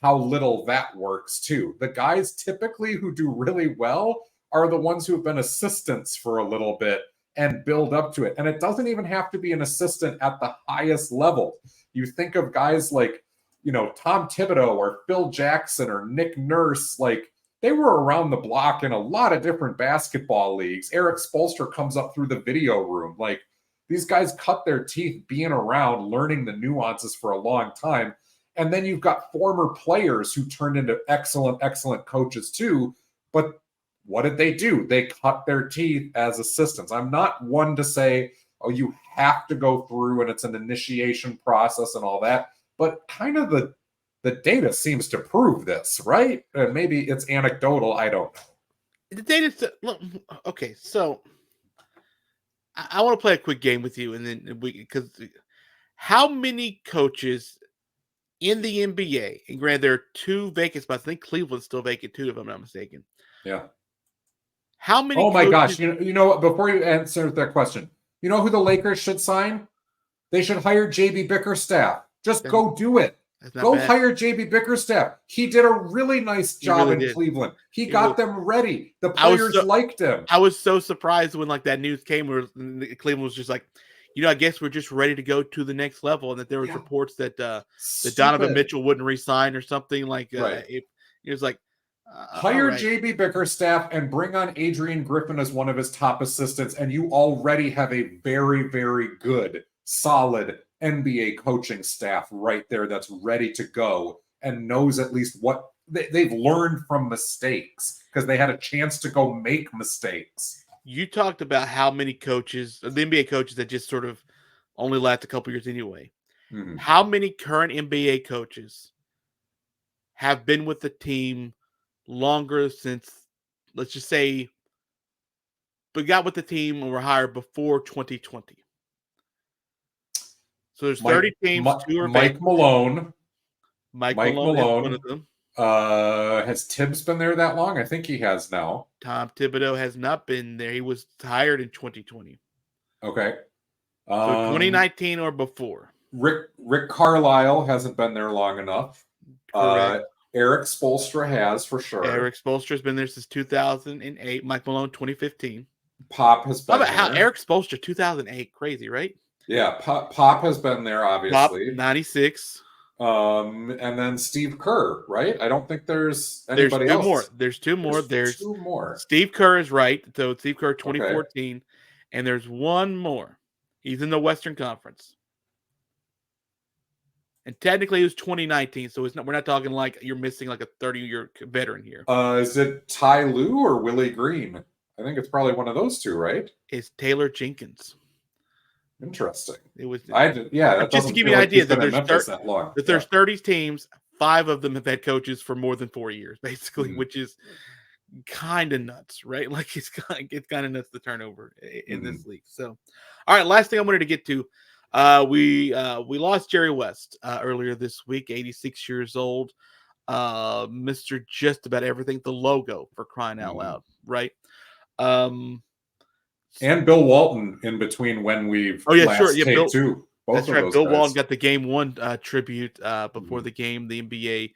S2: how little that works too. The guys typically who do really well are the ones who have been assistants for a little bit and build up to it. And it doesn't even have to be an assistant at the highest level. You think of guys like, Tom Thibodeau or Phil Jackson or Nick Nurse, like, they were around the block in a lot of different basketball leagues. Eric Spoelstra comes up through the video room. Like, these guys cut their teeth being around, learning the nuances for a long time. And then you've got former players who turned into excellent, excellent coaches too. But what did they do? They cut their teeth as assistants. I'm not one to say, oh, you have to go through and it's an initiation process and all that. But kind of the data seems to prove this, right? Maybe it's anecdotal. I don't know.
S1: The data. Look, okay, so I want to play a quick game with you, and then because how many coaches in the NBA, and granted there are 2 vacant spots. I think Cleveland's still vacant too, if I'm not mistaken.
S2: Yeah.
S1: How many?
S2: Oh my gosh! You know what? Before you answer that question, you know who the Lakers should sign? They should hire JB Bickerstaff. Just go do it. Go hire JB Bickerstaff. He did a really nice job in Cleveland. He got them ready. The players liked him.
S1: I was so surprised when that news came where Cleveland was just like, I guess we're just ready to go to the next level, and that there was reports that Donovan Mitchell wouldn't resign or something like. It was like
S2: hire JB Bickerstaff and bring on Adrian Griffin as one of his top assistants, and you already have a very, very good, solid NBA coaching staff right there that's ready to go and knows at least what they've learned from mistakes because they had a chance to go make mistakes.
S1: You talked about how many coaches, the NBA coaches that just sort of only last a couple years anyway. Mm-hmm. How many current NBA coaches have been with the team longer since, let's just say, but got with the team and were hired before 2020? So there's 30 teams.
S2: Mike Malone.
S1: Mike Malone is one of them.
S2: Has Tibbs been there that long? I think he has now.
S1: Tom Thibodeau has not been there. He was hired in 2020.
S2: Okay.
S1: So 2019 or before.
S2: Rick Carlisle hasn't been there long enough. Eric Spoelstra has for sure.
S1: Eric Spoelstra's been there since 2008. Mike Malone 2015.
S2: Pop has been there.
S1: How Eric Spoelstra 2008? Crazy, right?
S2: Yeah, Pop has been there, obviously.
S1: Pop, 96.
S2: And then Steve Kerr, right? I don't think there's anybody else.
S1: There's two more.
S2: There's 2 more.
S1: Steve Kerr is right. So Steve Kerr 2014. Okay. And there's one more. He's in the Western Conference. And technically it was 2019. So we're not talking like you're missing like a 30-year veteran here.
S2: Is it Ty Lue or Willie Green? I think it's probably one of those 2, right?
S1: It's Taylor Jenkins.
S2: Interesting.
S1: It was
S2: just
S1: to give you an idea that there's 30 teams, 5 of them have had coaches for more than 4 years, basically, which is kind of nuts, right? Like it's kind of nuts the turnover in this league. So, all right, last thing I wanted to get to, we lost Jerry West earlier this week, 86 years old, Mr. Just About Everything, the logo for crying out loud, right?
S2: And Bill Walton in between when we've
S1: Bill,
S2: too.
S1: That's right. Bill Walton got the Game 1 tribute before the game. The NBA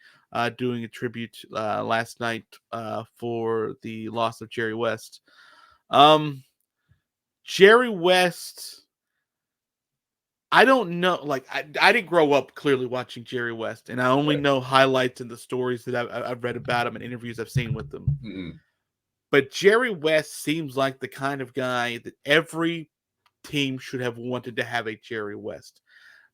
S1: doing a tribute last night for the loss of Jerry West. Jerry West, I don't know. Like I didn't grow up clearly watching Jerry West, and I only know highlights and the stories that I've read about him and interviews I've seen with him. Mm-hmm. But Jerry West seems like the kind of guy that every team should have wanted to have a Jerry West.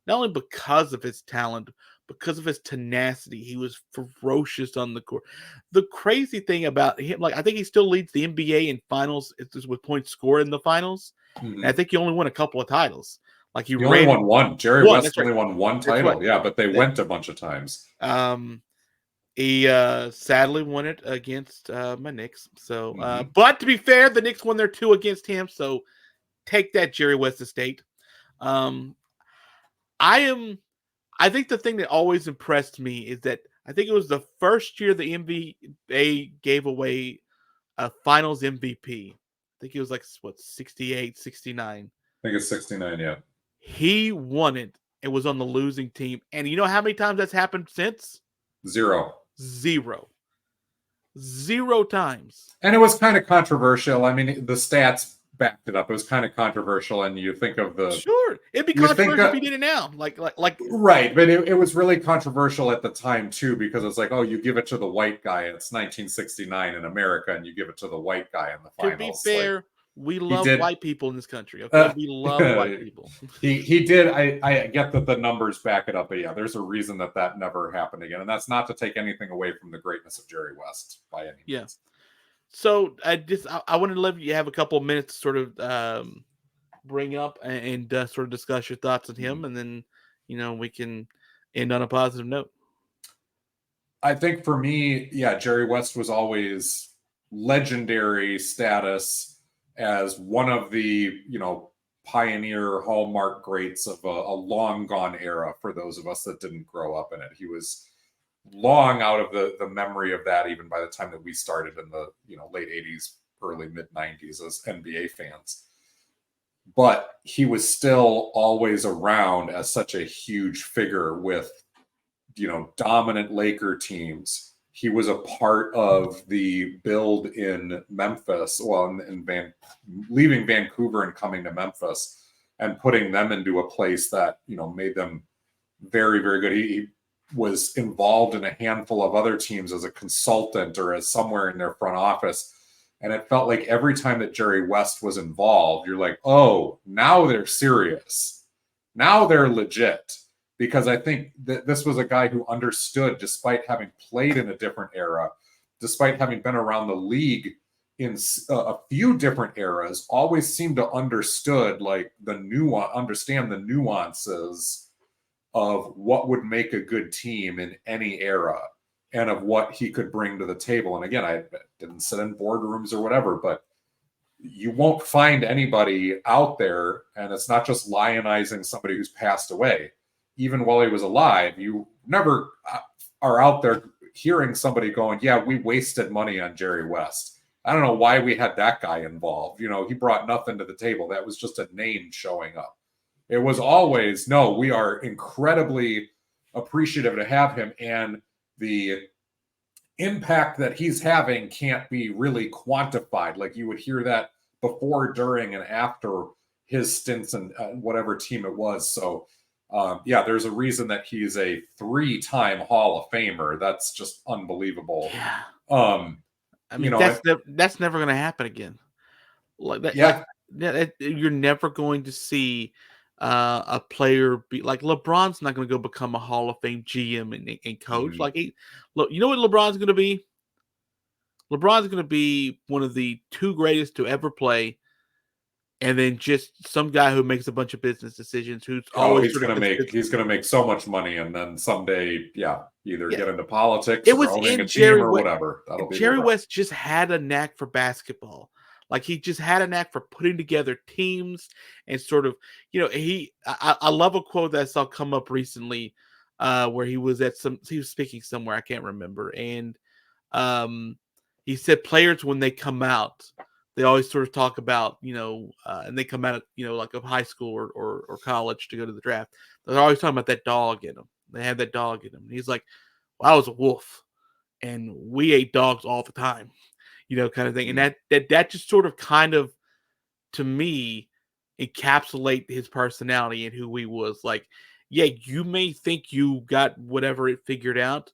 S1: Not only because of his talent, because of his tenacity. He was ferocious on the court. The crazy thing about him, like I think he still leads the NBA in finals with points scored in the finals. Mm-hmm. And I think he only won a couple of titles. Like he
S2: only won one. Jerry West only won one title. Right. Yeah, but they went a bunch of times.
S1: He sadly won it against my Knicks. So, but to be fair, the Knicks won their 2 against him. So, take that, Jerry West estate. I think the thing that always impressed me is that I think it was the first year the NBA gave away a Finals MVP. I think it was like 68, 69.
S2: I think it's 69. Yeah,
S1: he won it. It was on the losing team, and you know how many times that's happened since?
S2: 0
S1: times.
S2: And it was kind of controversial. I mean, the stats backed it up. It was kind of controversial, and you think of the
S1: it'd be controversial if you did it now, like
S2: right. But it was really controversial at the time too, because it's like, oh, you give it to the white guy. It's 1969 in America, and you give it to the white guy in the finals.
S1: To be fair, We
S2: He
S1: love
S2: did.
S1: white people in this country. Okay, we love white people.
S2: He did. I get that the numbers back it up, but yeah, there's a reason that never happened again, and that's not to take anything away from the greatness of Jerry West by any
S1: Yeah.
S2: means.
S1: So I wanted to let you have a couple of minutes to sort of bring up and sort of discuss your thoughts on him, and then we can end on a positive note.
S2: I think for me, yeah, Jerry West was always legendary status as one of the, pioneer hallmark greats of a long gone era for those of us that didn't grow up in it. He was long out of the memory of that, even by the time that we started in the, late 80s, early mid 90s as NBA fans. But he was still always around as such a huge figure with dominant Laker teams. He was a part of the build in Memphis, leaving Vancouver and coming to Memphis and putting them into a place that, made them very, very good. He was involved in a handful of other teams as a consultant or as somewhere in their front office. And it felt like every time that Jerry West was involved, you're like, oh, now they're serious. Now they're legit. Because I think that this was a guy who understood, despite having played in a different era, despite having been around the league in a few different eras, always seemed to understand the nuances of what would make a good team in any era and of what he could bring to the table. And again, I didn't sit in boardrooms or whatever, but you won't find anybody out there, and it's not just lionizing somebody who's passed away. Even while he was alive, you never are out there hearing somebody going, yeah, we wasted money on Jerry West. I don't know why we had that guy involved. He brought nothing to the table. That was just a name showing up. It was always, no, we are incredibly appreciative to have him, and the impact that he's having can't be really quantified. Like you would hear that before, during, and after his stints in whatever team it was. So, there's a reason that he's a 3-time Hall of Famer. That's just unbelievable.
S1: Yeah.
S2: I mean,
S1: that's never going to happen again. Like that.
S2: Yeah.
S1: You're never going to see a player be like LeBron's not going to go become a Hall of Fame GM and coach.
S2: Mm-hmm.
S1: Like look, you know what LeBron's going to be? LeBron's going to be one of the 2 greatest to ever play. And then just some guy who makes a bunch of business decisions, who's always
S2: he's gonna make so much money, and then someday, either get into politics or owning a team or whatever. That'll be
S1: Jerry West just had a knack for basketball. Like he just had a knack for putting together teams and sort of, I love a quote that I saw come up recently, where he was speaking somewhere, I can't remember, and he said players when they come out, they always sort of talk about, and they come out, like of high school or college to go to the draft. They're always talking about that dog in them. They have that dog in them. And he's like, well, I was a wolf, and we ate dogs all the time, kind of thing. And that just sort of kind of, to me, encapsulate his personality and who he was. Like, yeah, you may think you got whatever it figured out.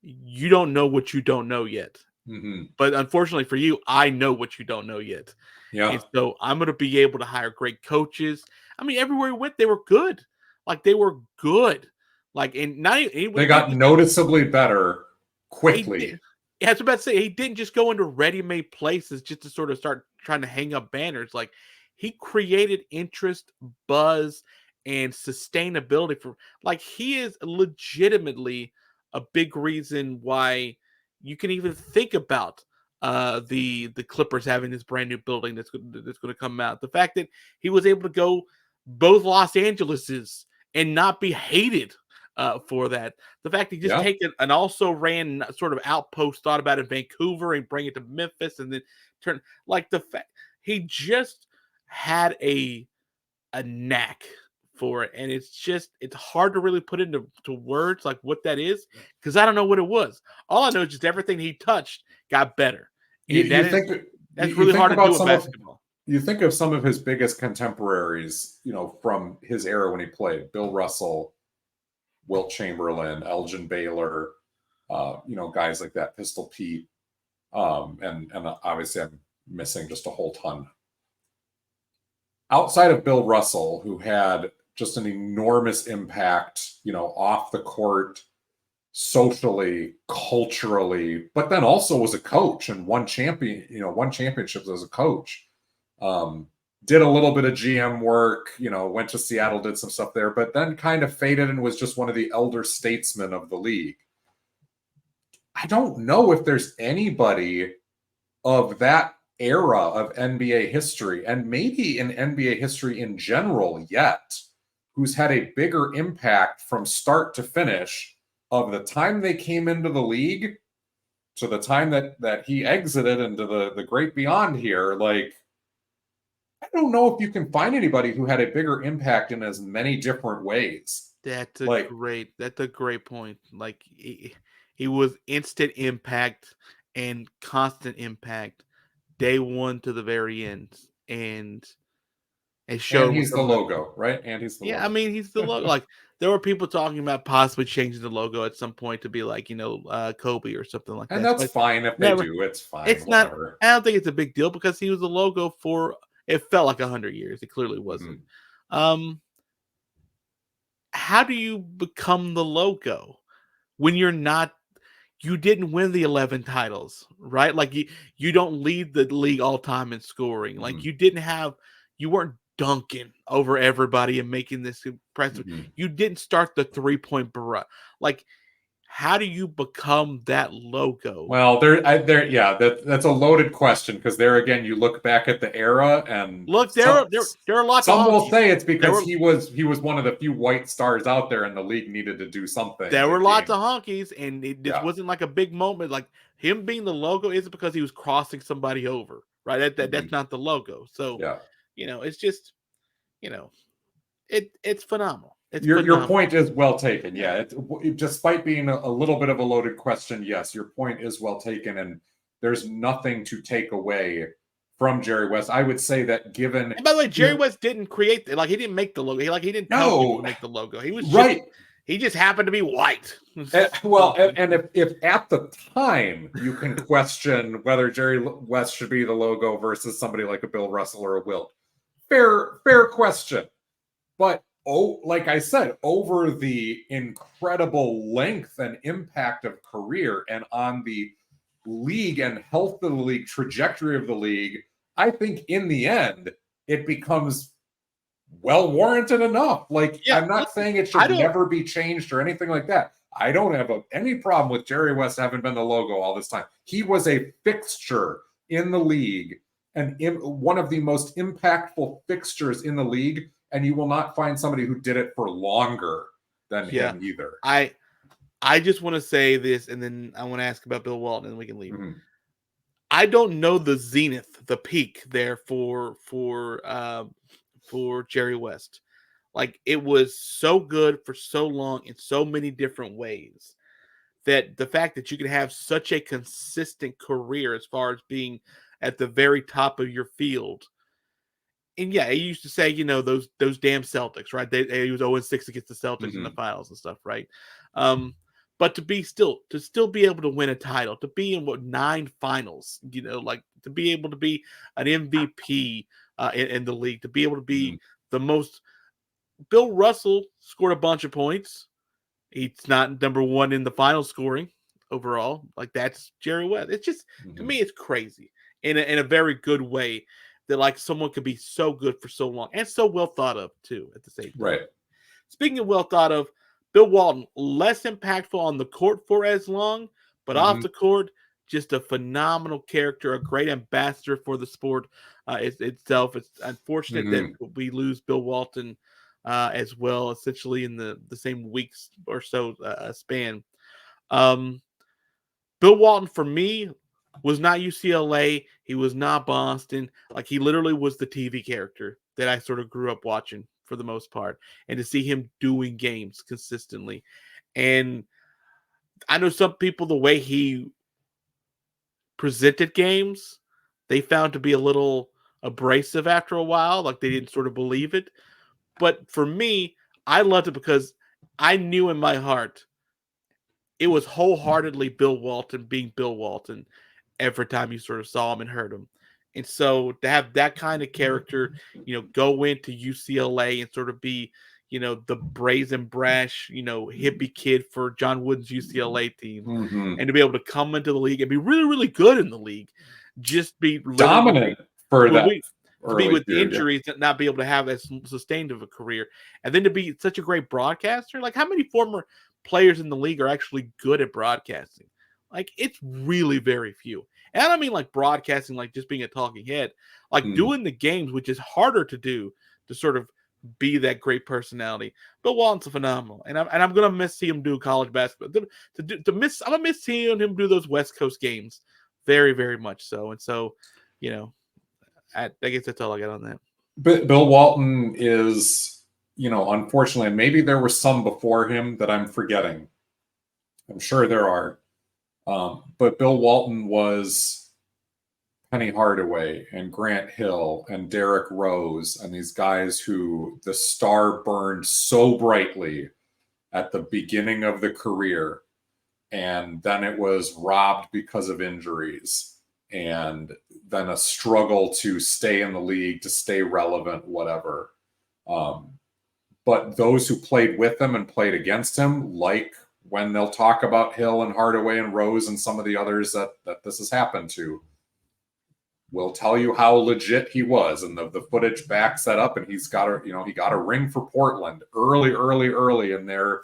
S1: You don't know what you don't know yet.
S2: Mm-hmm.
S1: But unfortunately for you, I know what you don't know yet.
S2: Yeah.
S1: And so I'm going to be able to hire great coaches. I mean, everywhere we went, they were good. Like they were good. Like, and not even,
S2: they got noticeably better quickly.
S1: I was about to say, he didn't just go into ready-made places just to sort of start trying to hang up banners. Like he created interest, buzz, and sustainability for, like, he is legitimately a big reason why you can even think about the Clippers having this brand new building that's going to come out. The fact that he was able to go both Los Angeleses and not be hated for that. The fact that he just take an also ran sort of outpost, thought about it in Vancouver and bring it to Memphis, and then turn, like, the fact he just had a knack for it, and it's hard to really put into words like what that is, because I don't know what it was. All I know is just everything he touched got better. And that's really hard to do with basketball.
S2: You think of some of his biggest contemporaries, from his era when he played: Bill Russell, Wilt Chamberlain, Elgin Baylor, guys like that, Pistol Pete, and obviously I'm missing just a whole ton. outside of Bill Russell, who had just an enormous impact, off the court, socially, culturally, but then also was a coach and won championships as a coach. Did a little bit of GM work, went to Seattle, did some stuff there, but then kind of faded and was just one of the elder statesmen of the league. I don't know if there's anybody of that era of NBA history, and maybe in NBA history in general yet, who's had a bigger impact from start to finish of the time they came into the league to the time that he exited into the great beyond here. Like, I don't know if you can find anybody who had a bigger impact in as many different ways.
S1: That's a great point. Like he was instant impact and constant impact, day one to the very end, and it showed.
S2: And he's the logo, right? And he's the logo.
S1: I mean, he's the logo. Like there were people talking about possibly changing the logo at some point to be like Kobe or something like that.
S2: And that's fine if they do. It's fine.
S1: It's whatever. Not. I don't think it's a big deal because he was the logo for. It felt like 100 years. It clearly wasn't. Mm-hmm. How do you become the logo when you're not? You didn't win the 11 titles, right? Like you don't lead the league all time in scoring. Like you weren't dunking over everybody and making this impressive. Mm-hmm. You didn't start the 3-point barrage. Like, how do you become that logo?
S2: Well, that's a loaded question because there again, you look back at the era and
S1: look, there are lots.
S2: Some will say it's because he was one of the few white stars out there, and the league needed to do something.
S1: There were lots of honkies, and it just wasn't like a big moment. Like him being the logo isn't because he was crossing somebody over, right? That's not the logo. So it's just it's phenomenal.
S2: Your point is well taken. Yeah, despite being a little bit of a loaded question, yes, your point is well taken, and there's nothing to take away from Jerry West. I would say that given.
S1: And by the way, Jerry West didn't create he didn't make the logo. He didn't tell people to make the logo. He was
S2: right.
S1: He just happened to be white.
S2: And if at the time you can question whether Jerry West should be the logo versus somebody like a Bill Russell or a Wilt, fair question, but. Like I said, over the incredible length and impact of career and on the league and health of the league, trajectory of the league, I think in the end, it becomes well warranted enough. I'm not saying it should never be changed or anything like that. I don't have any problem with Jerry West having been the logo all this time. He was a fixture in the league and one of the most impactful fixtures in the league. And you will not find somebody who did it for longer than him either.
S1: I just want to say this, and then I want to ask about Bill Walton, and we can leave. Mm-hmm. I don't know the zenith, the peak there for Jerry West. Like it was so good for so long in so many different ways that the fact that you could have such a consistent career as far as being at the very top of your field. And he used to say, those damn Celtics, right? He was 0-6 against the Celtics in the finals and stuff, right? But to still be able to win a title, to be in 9 finals, to be able to be an MVP in the league, to be able to be the most. Bill Russell scored a bunch of points. He's not number 1 in the final scoring overall. Like that's Jerry West. It's just to me, it's crazy in a very good way. That someone could be so good for so long and so well thought of too at the same time.
S2: Right.
S1: Speaking of well thought of, Bill Walton, less impactful on the court for as long, but off the court, just a phenomenal character, a great ambassador for the sport itself. It's unfortunate that we lose Bill Walton as well, essentially in the same weeks or so span. Bill Walton, for me, was not UCLA. He was not Boston. Like he literally was the TV character that I sort of grew up watching for the most part. And to see him doing games consistently. And I know some people, the way he presented games, they found to be a little abrasive after a while. Like they didn't sort of believe it. But for me, I loved it because I knew in my heart it was wholeheartedly Bill Walton being Bill Walton. Every time you sort of saw him and heard him. And so to have that kind of character, go into UCLA and sort of be, the brazen brash, hippie kid for John Wooden's UCLA team,
S2: Mm-hmm.
S1: and to be able to come into the league and be really, really good in the league, just be
S2: Dominant for that.
S1: To be with injuries and not be able to have as sustained of a career, and then to be such a great broadcaster. Like, how many former players in the league are actually good at broadcasting? Like, it's really very few. And I don't mean like broadcasting, like just being a talking head, like doing the games, which is harder to do, to sort of be that great personality. Bill Walton's phenomenal, and I'm gonna miss seeing him do college basketball. I'm gonna miss seeing him do those West Coast games, very, very much so. And so, I guess that's all I got on that.
S2: But Bill Walton is, unfortunately, maybe there were some before him that I'm forgetting. I'm sure there are. But Bill Walton was Penny Hardaway and Grant Hill and Derrick Rose and these guys who the star burned so brightly at the beginning of the career, and then it was robbed because of injuries, and then a struggle to stay in the league, to stay relevant, whatever. But those who played with him and played against him, like when they'll talk about Hill and Hardaway and Rose and some of the others that this has happened to, will tell you how legit he was. And the footage backs that up, and he got a ring for Portland early in their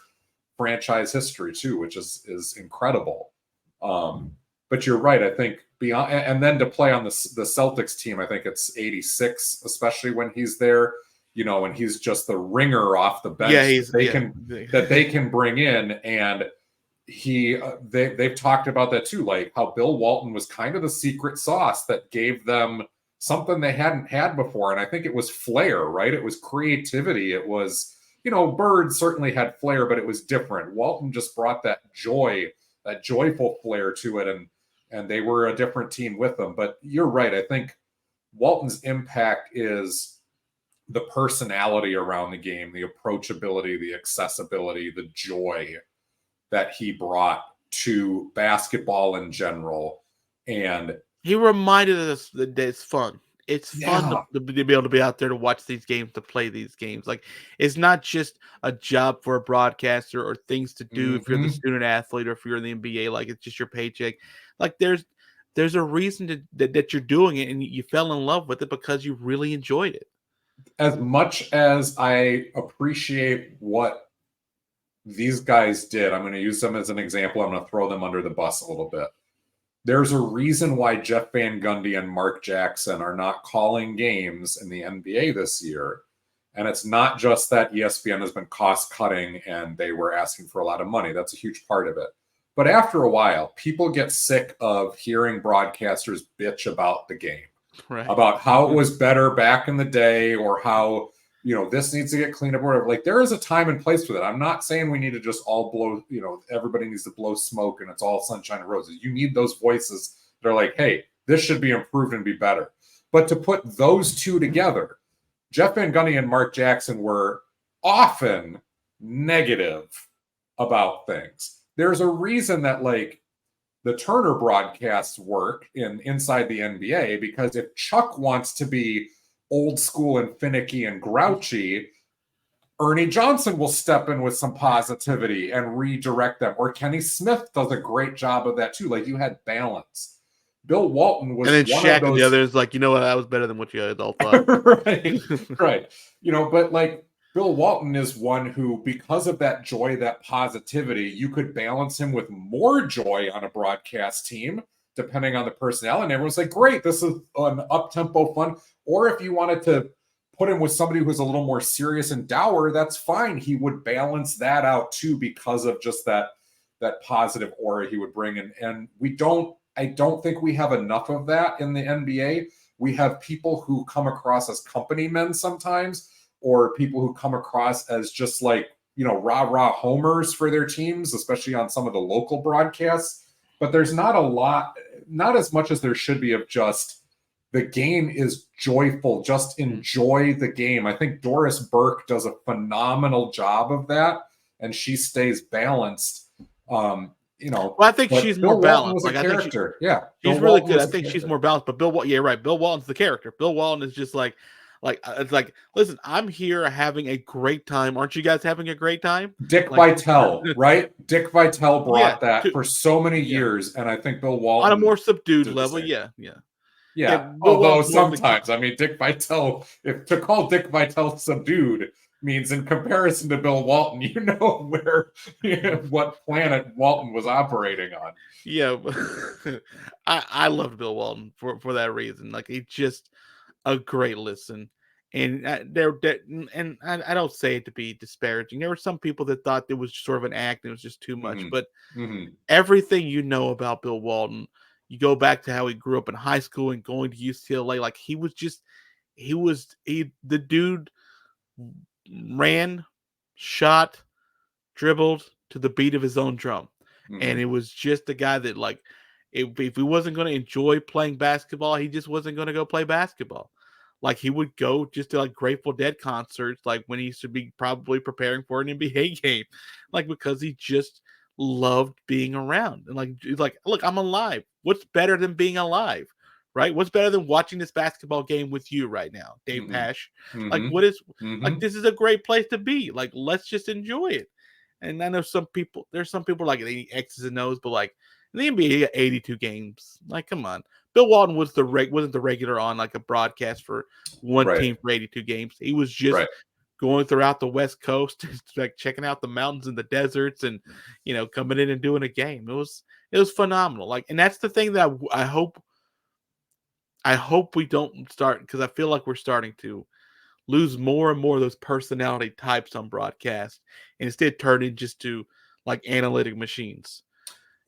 S2: franchise history too, which is incredible. But you're right. I think beyond, and then to play on the Celtics team, I think it's 86, especially when he's there, and he's just the ringer off the bench that they can bring in. And they've talked about that too, like how Bill Walton was kind of the secret sauce that gave them something they hadn't had before. And I think it was flair, right? It was creativity. It was, Bird certainly had flair, but it was different. Walton just brought that joy, that joyful flair to it. And they were a different team with them. But you're right. I think Walton's impact is the personality around the game, the approachability, the accessibility, the joy that he brought to basketball in general. And
S1: he reminded us that it's fun. It's fun to be able to be out there to watch these games, to play these games. Like, it's not just a job for a broadcaster or things to do if you're the student athlete or if you're in the NBA. Like, it's just your paycheck. Like, there's a reason that you're doing it, and you fell in love with it because you really enjoyed it.
S2: As much as I appreciate what these guys did, I'm going to use them as an example. I'm going to throw them under the bus a little bit. There's a reason why Jeff Van Gundy and Mark Jackson are not calling games in the NBA this year. And it's not just that ESPN has been cost cutting and they were asking for a lot of money. That's a huge part of it. But after a while, people get sick of hearing broadcasters bitch about the game, about how it was better back in the day, or how, this needs to get cleaned up or whatever. Like, there is a time and place for that. I'm not saying we need to just all blow, everybody needs to blow smoke and it's all sunshine and roses. You need those voices that are like, hey, this should be improved and be better. But to put those two together, Jeff Van Gundy and Mark Jackson were often negative about things. There's a reason that, like, the Turner broadcasts work inside the NBA, because if Chuck wants to be old school and finicky and grouchy, Ernie Johnson will step in with some positivity and redirect them. Or Kenny Smith does a great job of that too. Like, you had balance. Bill Walton was,
S1: and then
S2: one
S1: Shaq
S2: of those,
S1: and the others, like, that was better than what you guys all thought.
S2: right. But like, Bill Walton is one who, because of that joy, that positivity, you could balance him with more joy on a broadcast team, depending on the personality. And everyone's like, great, this is an up-tempo fun. Or if you wanted to put him with somebody who's a little more serious and dour, that's fine. He would balance that out too, because of just that positive aura he would bring in. And I don't think we have enough of that in the NBA. We have people who come across as company men sometimes, or people who come across as just like, rah-rah homers for their teams, especially on some of the local broadcasts. But there's not as much as there should be, of just, the game is joyful. Just enjoy the game. I think Doris Burke does a phenomenal job of that, and she stays balanced. Well,
S1: I think she's
S2: Bill
S1: more balanced.
S2: Walton was a character.
S1: She's really good. I think she's more balanced. But Bill Walton's the character. Bill Walton is just like it's like, listen, I'm here having a great time. Aren't you guys having a great time?
S2: Dick Vitale, right? Dick Vitale brought that for so many years, and I think Bill Walton
S1: on a more subdued level.
S2: Yeah. Although sometimes, Dick Vitale, to call Dick Vitale subdued means in comparison to Bill Walton, what planet Walton was operating on.
S1: Yeah. I loved Bill Walton for that reason. Like, he's just a great listen. And I don't say it to be disparaging. There were some people that thought it was sort of an act and it was just too much. But everything you know about Bill Walton, you go back to how he grew up in high school and going to UCLA. Like, the dude ran, shot, dribbled to the beat of his own drum. And it was just a guy that, like, if he wasn't going to enjoy playing basketball, he just wasn't going to go play basketball. Like, he would go just to, like, Grateful Dead concerts, like, when he should be probably preparing for an NBA game, like, because he just loved being around. And, like, he's like, look, I'm alive. What's better than being alive, right? What's better than watching this basketball game with you right now, Dave Pash? Like, like, this is a great place to be. Like, let's just enjoy it. And I know there's some people like the X's and O's, but, like, in the NBA, 82 games. Like, come on. Bill Walton wasn't the regular on, like, a broadcast for one team for 82 games. He was just going throughout the West Coast, like, checking out the mountains and the deserts, and coming in and doing a game. It was phenomenal. Like, and that's the thing that I hope we don't start, because I feel like we're starting to lose more and more of those personality types on broadcast, and instead turn it just to, like, analytic machines.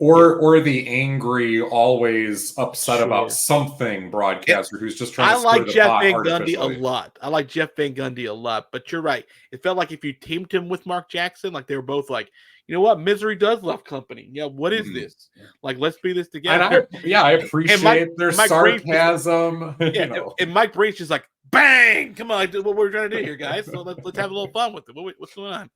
S2: Or the angry, always upset about something broadcaster who's just trying to stir the pot artificially.
S1: I like Jeff Van Gundy a lot, but you're right. It felt like if you teamed him with Mark Jackson, like, they were both like, you know what? Misery does love company. Yeah, what is this? Like, let's be this together.
S2: And I appreciate their sarcasm.
S1: And Mike Breen's just like, bang! Come on, what we're trying to do here, guys. So let's have a little fun with it. What's going on?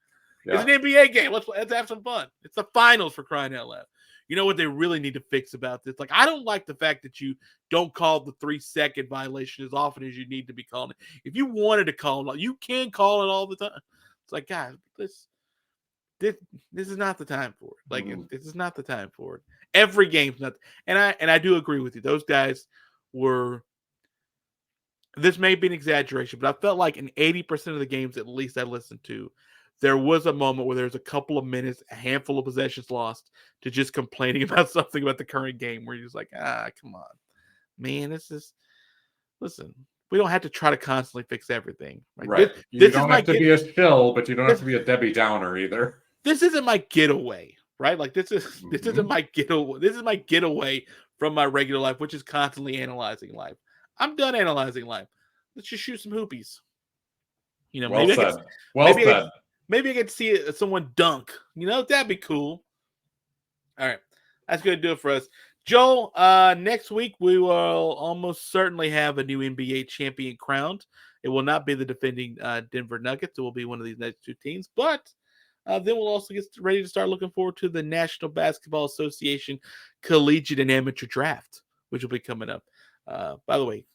S1: Yeah. It's an NBA game. Let's have some fun. It's the finals, for crying out loud. You know what they really need to fix about this? Like, I don't like the fact that you don't call the 3-second violation as often as you need to be calling it. If you wanted to call it, you can call it all the time. It's like, guys, this is not the time for it. Like, this is not the time for it. Every game's not. And I do agree with you. Those guys were. This may be an exaggeration, but I felt like in 80% of the games, at least I listened to, there was a moment where there's a couple of minutes, a handful of possessions lost, to just complaining about something about the current game, where you're just like, come on, man, listen, we don't have to try to constantly fix everything.
S2: Right. You don't have to be a shill, but you don't have to be a Debbie Downer either.
S1: This isn't my getaway, right? Like, this isn't my getaway. This is my getaway from my regular life, which is constantly analyzing life. I'm done analyzing life. Let's just shoot some hoopies. Maybe I get to see someone dunk. That'd be cool. All right. That's going to do it for us. Joel, next week we will almost certainly have a new NBA champion crowned. It will not be the defending Denver Nuggets. It will be one of these next two teams. But then we'll also get ready to start looking forward to the National Basketball Association Collegiate and Amateur Draft, which will be coming up. By the way,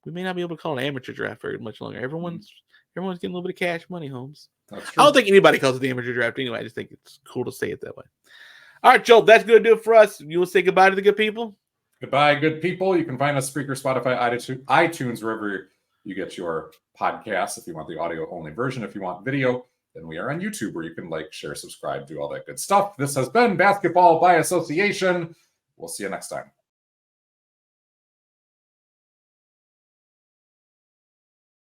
S1: we may not be able to call it an amateur draft very much longer. Everyone's getting a little bit of cash money, Holmes. I don't think anybody calls it the amateur draft anyway. I just think it's cool to say it that way. All right, Joel, that's going to do it for us. You will say goodbye to the good people?
S2: Goodbye, good people. You can find us Spreaker, Spotify, iTunes, wherever you get your podcasts. If you want the audio-only version, if you want video, then we are on YouTube, where you can like, share, subscribe, do all that good stuff. This has been Basketball by Association. We'll see you next time.